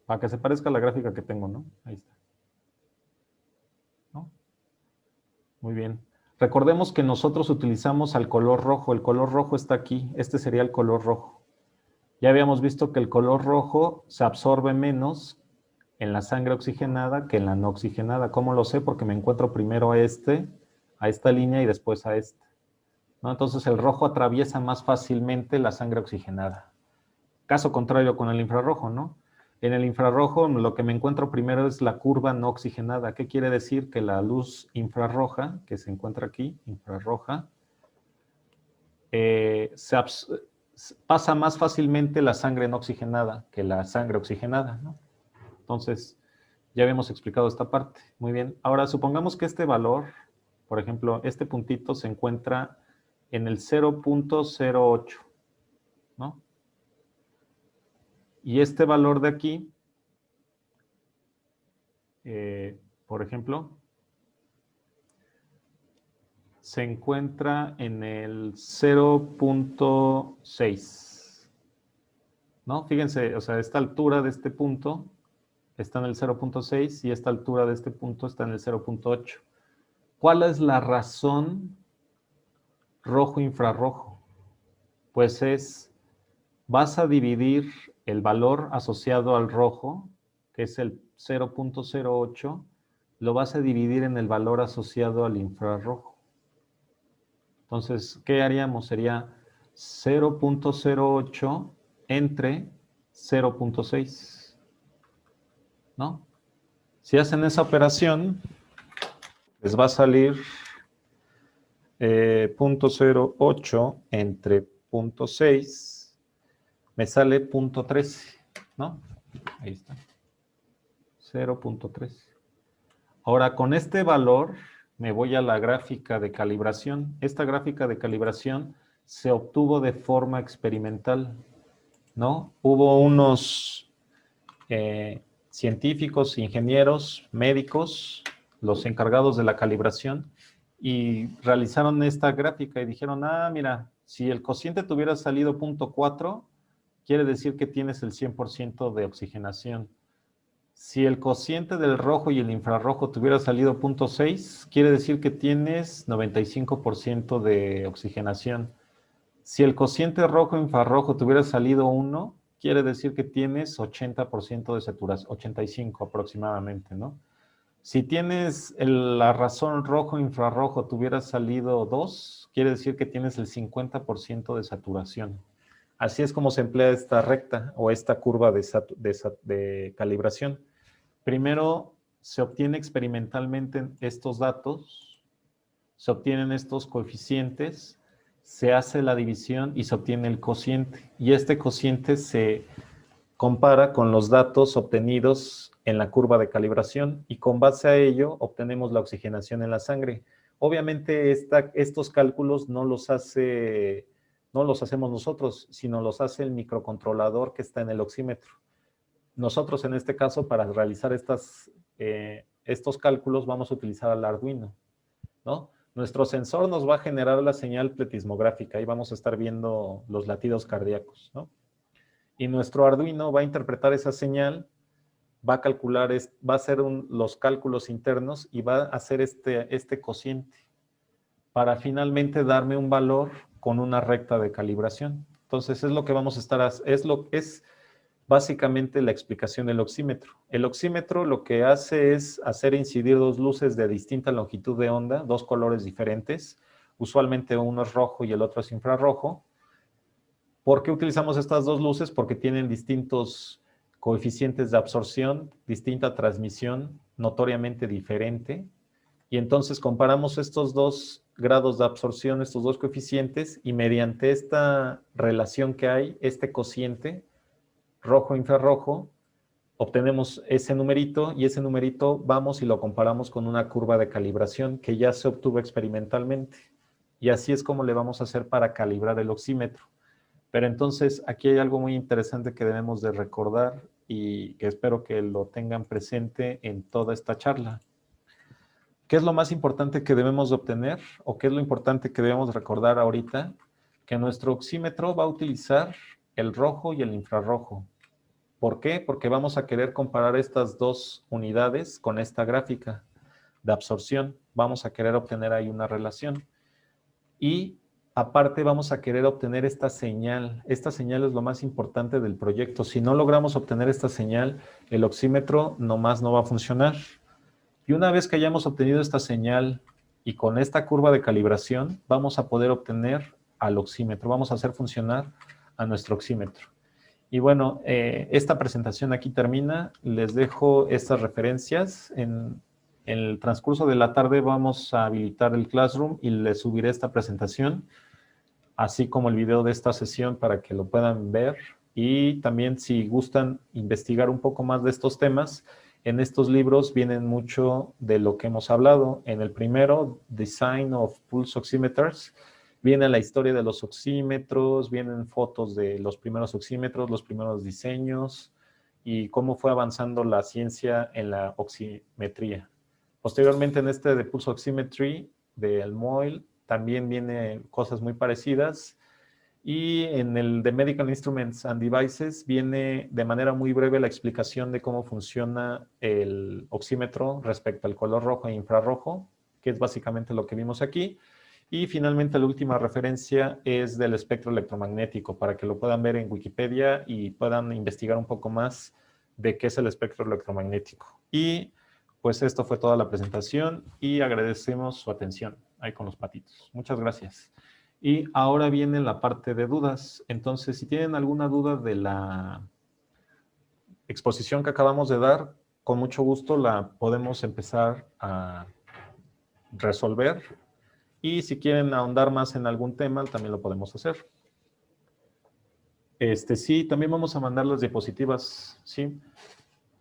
Para que se parezca a la gráfica que tengo, ¿no? Ahí está. ¿No? Muy bien. Recordemos que nosotros utilizamos al color rojo. El color rojo está aquí. Este sería el color rojo. Ya habíamos visto que el color rojo se absorbe menos en la sangre oxigenada que en la no oxigenada. ¿Cómo lo sé? Porque me encuentro primero a esta línea y después a esta, ¿no? Entonces el rojo atraviesa más fácilmente la sangre oxigenada. Caso contrario con el infrarrojo, ¿no? En el infrarrojo lo que me encuentro primero es la curva no oxigenada. ¿Qué quiere decir? Que la luz infrarroja, que se encuentra aquí, infrarroja, pasa más fácilmente la sangre no oxigenada que la sangre oxigenada, ¿no? Entonces, ya habíamos explicado esta parte. Muy bien. Ahora, supongamos que este valor, por ejemplo, este puntito se encuentra en el 0.08, ¿no? Y este valor de aquí, por ejemplo, se encuentra en el 0.6, ¿no? Fíjense, o sea, esta altura de este punto está en el 0.6 y esta altura de este punto está en el 0.8. ¿Cuál es la razón rojo-infrarrojo? Pues vas a dividir el valor asociado al rojo, que es el 0.08, lo vas a dividir en el valor asociado al infrarrojo. Entonces, ¿qué haríamos? Sería 0.08 entre 0.6, ¿no? Si hacen esa operación, les va a salir 0.08 entre 0.6, me sale 0.13, ¿no? Ahí está. 0.13. Ahora, con este valor me voy a la gráfica de calibración. Esta gráfica de calibración se obtuvo de forma experimental, ¿no? Hubo unos científicos, ingenieros, médicos, los encargados de la calibración, y realizaron esta gráfica y dijeron, ah, mira, si el cociente te hubiera salido 0.4, quiere decir que tienes el 100% de oxigenación. Si el cociente del rojo y el infrarrojo te hubiera salido 0.6, quiere decir que tienes 95% de oxigenación. Si el cociente rojo-infrarrojo te hubiera salido 1, quiere decir que tienes 80% de saturación, 85 aproximadamente, ¿no? Si tienes la razón rojo-infrarrojo te hubiera salido 2, quiere decir que tienes el 50% de saturación. Así es como se emplea esta recta o esta curva de calibración. Primero se obtiene experimentalmente estos datos, se obtienen estos coeficientes, se hace la división y se obtiene el cociente. Y este cociente se compara con los datos obtenidos en la curva de calibración y con base a ello obtenemos la oxigenación en la sangre. Obviamente estos cálculos no los hacemos nosotros, sino los hace el microcontrolador que está en el oxímetro. Nosotros en este caso para realizar estos cálculos vamos a utilizar al Arduino, ¿no? Nuestro sensor nos va a generar la señal pletismográfica y vamos a estar viendo los latidos cardíacos, ¿no? Y nuestro Arduino va a interpretar esa señal, va a calcular, va a hacer los cálculos internos y va a hacer este cociente para finalmente darme un valor con una recta de calibración. Entonces es lo que vamos a estar, es básicamente la explicación del oxímetro. El oxímetro lo que hace es hacer incidir dos luces de distinta longitud de onda, dos colores diferentes. Usualmente uno es rojo y el otro es infrarrojo. ¿Por qué utilizamos estas dos luces? Porque tienen distintos coeficientes de absorción, distinta transmisión, notoriamente diferente. Y entonces comparamos estos dos grados de absorción, estos dos coeficientes, y mediante esta relación que hay, este cociente rojo-infrarrojo, obtenemos ese numerito y ese numerito vamos y lo comparamos con una curva de calibración que ya se obtuvo experimentalmente. Y así es como le vamos a hacer para calibrar el oxímetro. Pero entonces aquí hay algo muy interesante que debemos de recordar y que espero que lo tengan presente en toda esta charla. ¿Qué es lo más importante que debemos de obtener o qué es lo importante que debemos recordar ahorita? Que nuestro oxímetro va a utilizar el rojo y el infrarrojo. ¿Por qué? Porque vamos a querer comparar estas dos unidades con esta gráfica de absorción. Vamos a querer obtener ahí una relación. Y aparte vamos a querer obtener esta señal. Esta señal es lo más importante del proyecto. Si no logramos obtener esta señal, el oxímetro nomás no va a funcionar. Y una vez que hayamos obtenido esta señal y con esta curva de calibración, vamos a poder obtener al oxímetro. Vamos a hacer funcionar a nuestro oxímetro. Y bueno, esta presentación aquí termina. Les dejo estas referencias. En el transcurso de la tarde vamos a habilitar el Classroom y les subiré esta presentación, así como el video de esta sesión para que lo puedan ver. Y también si gustan investigar un poco más de estos temas, en estos libros vienen mucho de lo que hemos hablado. En el primero, Design of Pulse Oximeters, viene la historia de los oxímetros, vienen fotos de los primeros oxímetros, los primeros diseños y cómo fue avanzando la ciencia en la oximetría. Posteriormente, en este de Pulse Oximetry de Elmoil, también vienen cosas muy parecidas. Y en el de Medical Instruments and Devices viene de manera muy breve la explicación de cómo funciona el oxímetro respecto al color rojo e infrarrojo, que es básicamente lo que vimos aquí. Y finalmente la última referencia es del espectro electromagnético, para que lo puedan ver en Wikipedia y puedan investigar un poco más de qué es el espectro electromagnético. Y pues esto fue toda la presentación y agradecemos su atención ahí con los patitos. Muchas gracias. Y ahora viene la parte de dudas. Entonces, si tienen alguna duda de la exposición que acabamos de dar, con mucho gusto la podemos empezar a resolver. Y si quieren ahondar más en algún tema, también lo podemos hacer. Sí, también vamos a mandar las diapositivas, ¿sí?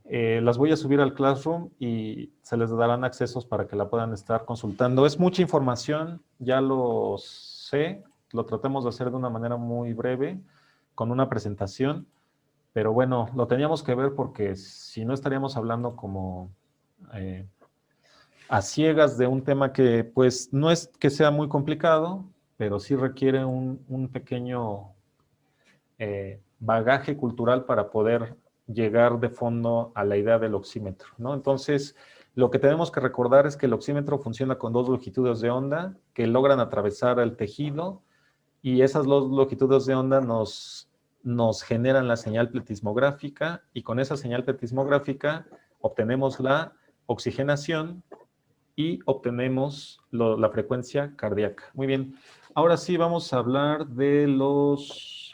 Las voy a subir al Classroom y se les darán accesos para que la puedan estar consultando. Es mucha información, ya lo sé, lo tratemos de hacer de una manera muy breve, con una presentación, pero bueno, lo teníamos que ver porque si no estaríamos hablando como a ciegas de un tema que pues no es que sea muy complicado, pero sí requiere un pequeño bagaje cultural para poder llegar de fondo a la idea del oxímetro, ¿no? Entonces, lo que tenemos que recordar es que el oxímetro funciona con dos longitudes de onda que logran atravesar el tejido y esas dos longitudes de onda nos generan la señal pletismográfica y con esa señal pletismográfica obtenemos la oxigenación y obtenemos la frecuencia cardíaca. Muy bien. Ahora sí vamos a hablar de los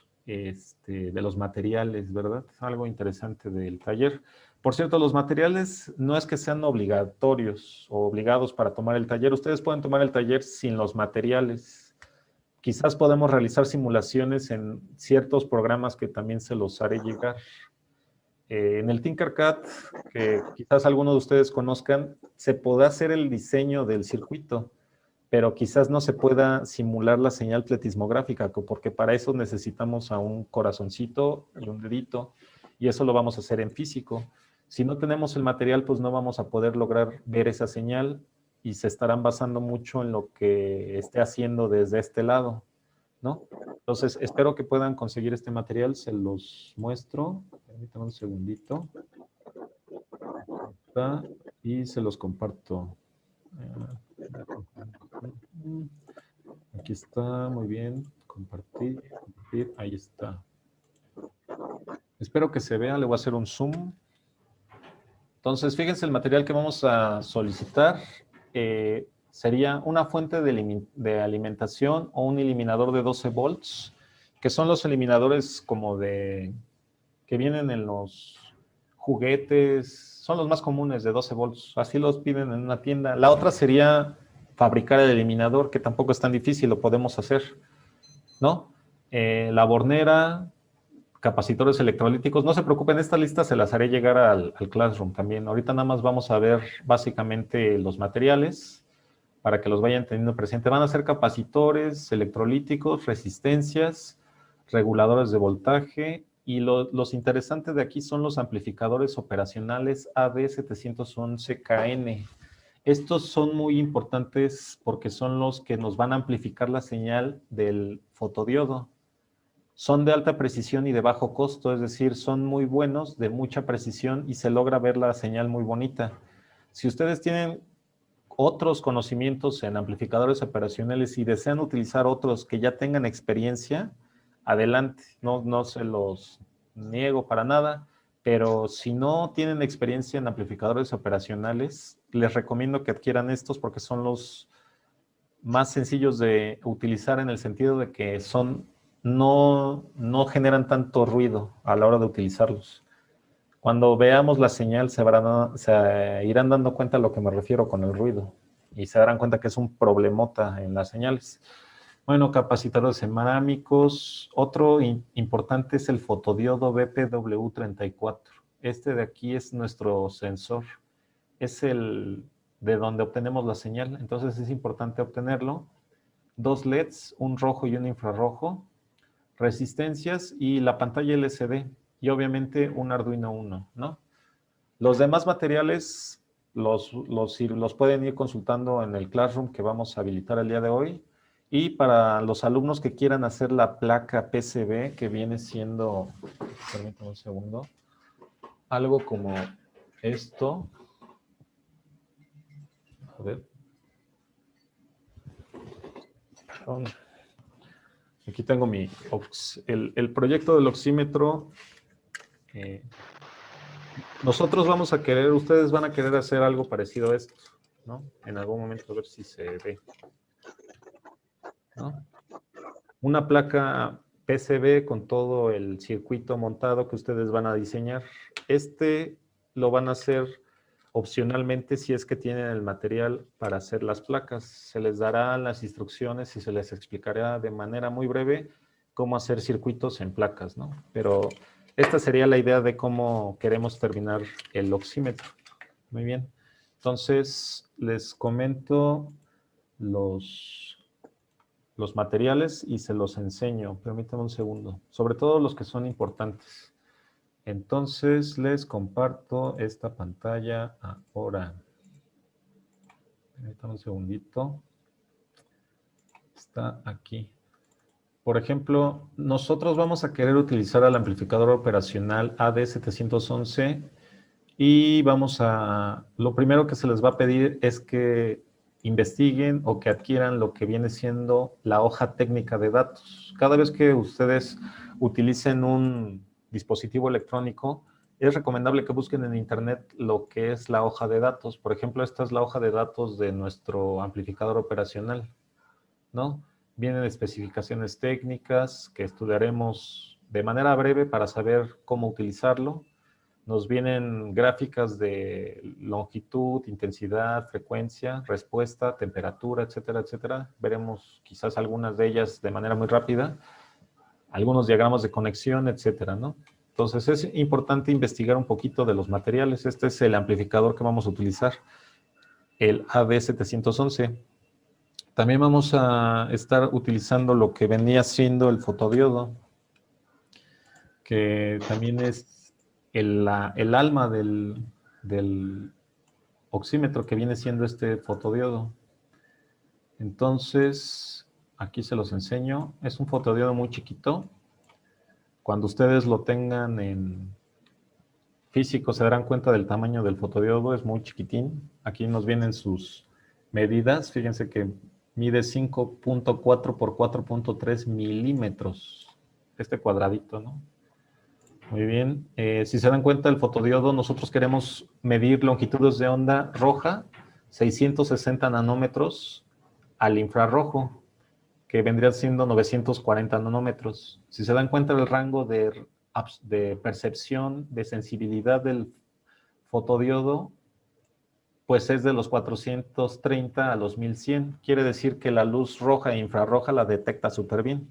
materiales, ¿verdad? Algo interesante del taller. Por cierto, los materiales no es que sean obligatorios o obligados para tomar el taller. Ustedes pueden tomar el taller sin los materiales. Quizás podemos realizar simulaciones en ciertos programas que también se los haré llegar. En el Tinkercad, que quizás algunos de ustedes conozcan, se podrá hacer el diseño del circuito, pero quizás no se pueda simular la señal pletismográfica, porque para eso necesitamos a un corazoncito y un dedito, y eso lo vamos a hacer en físico. Si no tenemos el material, pues no vamos a poder lograr ver esa señal y se estarán basando mucho en lo que esté haciendo desde este lado, ¿no? Entonces, espero que puedan conseguir este material, se los muestro. Permítanme un segundito. Y se los comparto. Aquí está, muy bien. Compartir, compartir, ahí está. Espero que se vea, le voy a hacer un zoom. Entonces, fíjense el material que vamos a solicitar. Sería una fuente de alimentación o un eliminador de 12 volts, que son los eliminadores como que vienen en los juguetes, son los más comunes de 12 volts. Así los piden en una tienda. La otra sería fabricar el eliminador, que tampoco es tan difícil, lo podemos hacer, ¿no? La bornera, capacitores electrolíticos. No se preocupen, esta lista se las haré llegar al Classroom también. Ahorita nada más vamos a ver básicamente los materiales para que los vayan teniendo presente. Van a ser capacitores electrolíticos, resistencias, reguladores de voltaje, y los interesantes de aquí son los amplificadores operacionales AD711KN. Estos son muy importantes porque son los que nos van a amplificar la señal del fotodiodo. Son de alta precisión y de bajo costo, es decir, son muy buenos, de mucha precisión, y se logra ver la señal muy bonita. Si ustedes tienen otros conocimientos en amplificadores operacionales y desean utilizar otros que ya tengan experiencia, adelante, no se los niego para nada, pero si no tienen experiencia en amplificadores operacionales, les recomiendo que adquieran estos porque son los más sencillos de utilizar en el sentido de que no generan tanto ruido a la hora de utilizarlos. Cuando veamos la señal se irán dando cuenta a lo que me refiero con el ruido y se darán cuenta que es un problemota en las señales. Bueno, capacitadores cerámicos. Otro importante es el fotodiodo BPW34. Este de aquí es nuestro sensor. Es el de donde obtenemos la señal, entonces es importante obtenerlo. 2 LEDs, un rojo y un infrarrojo, resistencias y la pantalla LCD, y obviamente un Arduino Uno, ¿no? Los demás materiales los pueden ir consultando en el Classroom que vamos a habilitar el día de hoy. Y para los alumnos que quieran hacer la placa PCB, que viene siendo, permítanme un segundo, algo como esto. A ver. Aquí tengo el proyecto del oxímetro. Nosotros vamos a querer, ustedes van a querer hacer algo parecido a esto, ¿no? En algún momento, a ver si se ve, ¿no? Una placa PCB con todo el circuito montado que ustedes van a diseñar. Lo van a hacer opcionalmente si es que tienen el material para hacer las placas. Se les darán las instrucciones y se les explicará de manera muy breve cómo hacer circuitos en placas, ¿no? Pero esta sería la idea de cómo queremos terminar el oxímetro. Muy bien. Entonces, les comento los materiales y se los enseño. Permítanme un segundo. Sobre todo los que son importantes. Entonces, les comparto esta pantalla ahora. Permítanme un segundito. Está aquí. Por ejemplo, nosotros vamos a querer utilizar el amplificador operacional AD711 y lo primero que se les va a pedir es que investiguen o que adquieran lo que viene siendo la hoja técnica de datos. Cada vez que ustedes utilicen un dispositivo electrónico, es recomendable que busquen en internet lo que es la hoja de datos. Por ejemplo, esta es la hoja de datos de nuestro amplificador operacional, ¿no? Vienen especificaciones técnicas que estudiaremos de manera breve para saber cómo utilizarlo. Nos vienen gráficas de longitud, intensidad, frecuencia, respuesta, temperatura, etcétera, etcétera. Veremos quizás algunas de ellas de manera muy rápida. Algunos diagramas de conexión, etcétera, ¿no? Entonces es importante investigar un poquito de los materiales. Este es el amplificador que vamos a utilizar, el AD711. También vamos a estar utilizando lo que venía siendo el fotodiodo, que también es el alma del oxímetro, que viene siendo este fotodiodo. Entonces, aquí se los enseño. Es un fotodiodo muy chiquito. Cuando ustedes lo tengan en físico se darán cuenta del tamaño del fotodiodo, es muy chiquitín. Aquí nos vienen sus medidas. Fíjense que mide 5.4 por 4.3 milímetros. Este cuadradito, ¿no? Muy bien. Si se dan cuenta, el fotodiodo, nosotros queremos medir longitudes de onda roja, 660 nanómetros, al infrarrojo, que vendría siendo 940 nanómetros. Si se dan cuenta, el rango de de percepción, de sensibilidad del fotodiodo, pues es de los 430 a los 1100. Quiere decir que la luz roja e infrarroja la detecta súper bien,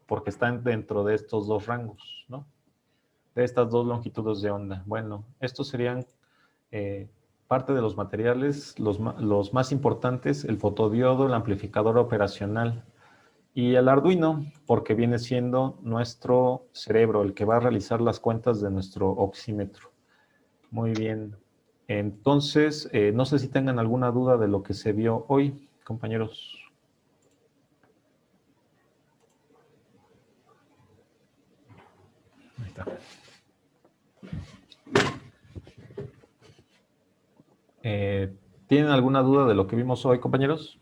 porque están dentro de estos dos rangos, ¿no? De estas dos longitudes de onda. Bueno, estos serían parte de los materiales, los más importantes, el fotodiodo, el amplificador operacional y el Arduino, porque viene siendo nuestro cerebro, el que va a realizar las cuentas de nuestro oxímetro. Muy bien. Entonces, no sé si tengan alguna duda de lo que se vio hoy, compañeros. Ahí está. ¿Tienen alguna duda de lo que vimos hoy, compañeros?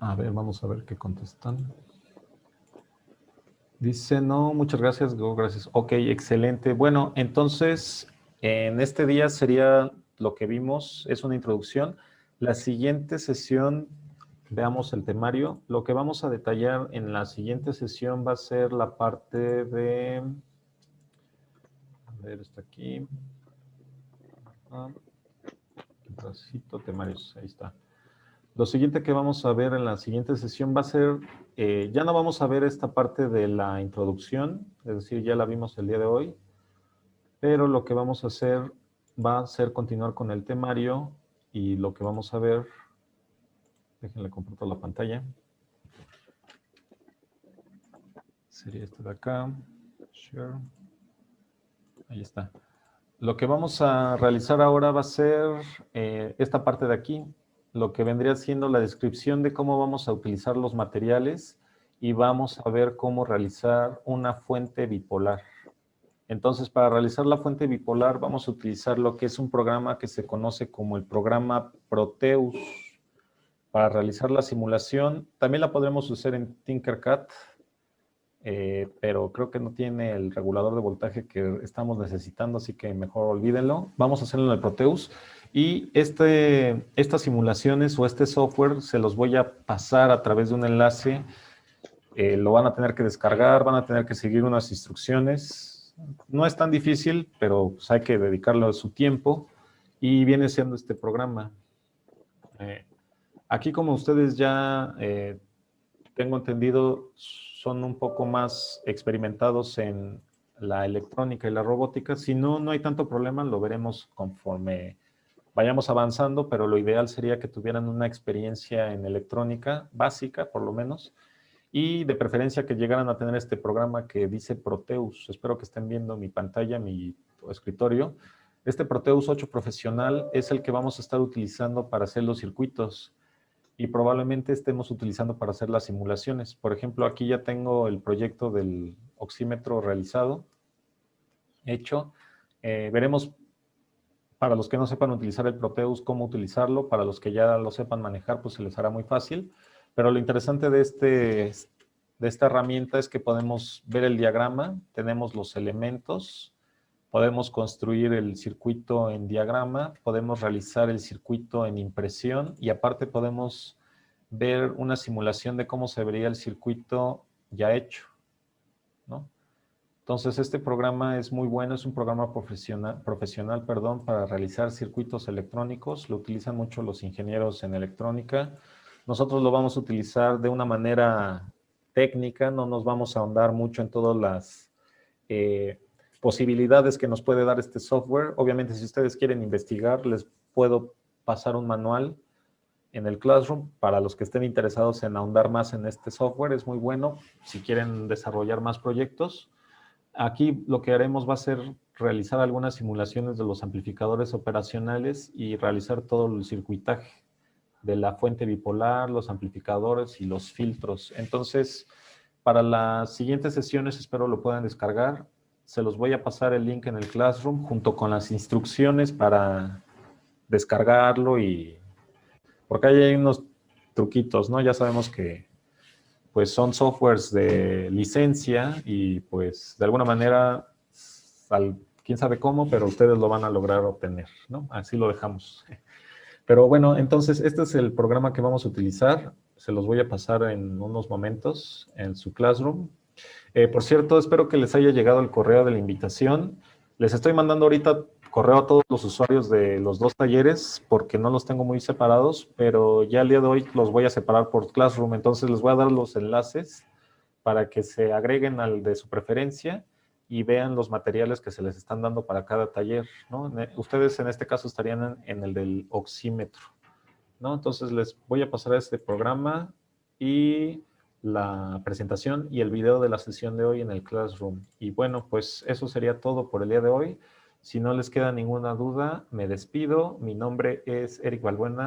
A ver, vamos a ver qué contestan. Dice, no, muchas gracias, gracias. Ok, excelente. Bueno, entonces, en este día sería lo que vimos, es una introducción. La siguiente sesión, veamos el temario. Lo que vamos a detallar en la siguiente sesión va a ser la parte de... A ver, está aquí. Pedacito, temarios, ahí está. Lo siguiente que vamos a ver en la siguiente sesión va a ser, ya no vamos a ver esta parte de la introducción, es decir, ya la vimos el día de hoy, pero lo que vamos a hacer va a ser continuar con el temario y lo que vamos a ver, déjenle comparto la pantalla, sería este de acá, share, ahí está. Lo que vamos a realizar ahora va a ser esta parte de aquí, lo que vendría siendo la descripción de cómo vamos a utilizar los materiales y vamos a ver cómo realizar una fuente bipolar. Entonces, para realizar la fuente bipolar vamos a utilizar lo que es un programa que se conoce como el programa Proteus. Para realizar la simulación, también la podremos usar en Tinkercad, pero creo que no tiene el regulador de voltaje que estamos necesitando, así que mejor olvídenlo. Vamos a hacerlo en el Proteus. Y estas simulaciones o este software se los voy a pasar a través de un enlace. Lo van a tener que descargar, van a tener que seguir unas instrucciones. No es tan difícil, pero pues hay que dedicarle su tiempo. Y viene siendo este programa. Aquí, como ustedes ya tengo entendido, son un poco más experimentados en la electrónica y la robótica. Si no, no hay tanto problema, lo veremos conforme vayamos avanzando, pero lo ideal sería que tuvieran una experiencia en electrónica básica, por lo menos, y de preferencia que llegaran a tener este programa que dice Proteus. Espero que estén viendo mi pantalla, mi escritorio. Este Proteus 8 Profesional es el que vamos a estar utilizando para hacer los circuitos y probablemente estemos utilizando para hacer las simulaciones. Por ejemplo, aquí ya tengo el proyecto del oxímetro realizado, hecho. Veremos, para los que no sepan utilizar el Proteus, cómo utilizarlo. Para los que ya lo sepan manejar, pues se les hará muy fácil. Pero lo interesante de esta herramienta es que podemos ver el diagrama, tenemos los elementos, podemos construir el circuito en diagrama, podemos realizar el circuito en impresión y aparte podemos ver una simulación de cómo se vería el circuito ya hecho, ¿no? Entonces, este programa es muy bueno, es un programa profesional, para realizar circuitos electrónicos. Lo utilizan mucho los ingenieros en electrónica. Nosotros lo vamos a utilizar de una manera técnica, no nos vamos a ahondar mucho en todas las posibilidades que nos puede dar este software. Obviamente, si ustedes quieren investigar, les puedo pasar un manual en el Classroom para los que estén interesados en ahondar más en este software. Es muy bueno si quieren desarrollar más proyectos. Aquí lo que haremos va a ser realizar algunas simulaciones de los amplificadores operacionales y realizar todo el circuitaje de la fuente bipolar, los amplificadores y los filtros. Entonces, para las siguientes sesiones espero lo puedan descargar. Se los voy a pasar el link en el Classroom junto con las instrucciones para descargarlo y... porque ahí hay unos truquitos, ¿no? Ya sabemos que pues son softwares de licencia y pues de alguna manera, quién sabe cómo, pero ustedes lo van a lograr obtener, ¿no? Así lo dejamos. Pero bueno, entonces este es el programa que vamos a utilizar. Se los voy a pasar en unos momentos en su Classroom. Por cierto, espero que les haya llegado el correo de la invitación. Les estoy mandando ahorita correo a todos los usuarios de los dos talleres porque no los tengo muy separados, pero ya el día de hoy los voy a separar por Classroom. Entonces les voy a dar los enlaces para que se agreguen al de su preferencia y vean los materiales que se les están dando para cada taller, ¿no? Ustedes en este caso estarían en el del oxímetro, ¿no? Entonces les voy a pasar este programa y la presentación y el video de la sesión de hoy en el Classroom. Y bueno, pues eso sería todo por el día de hoy. Si no les queda ninguna duda, me despido. Mi nombre es Eric Balbuena.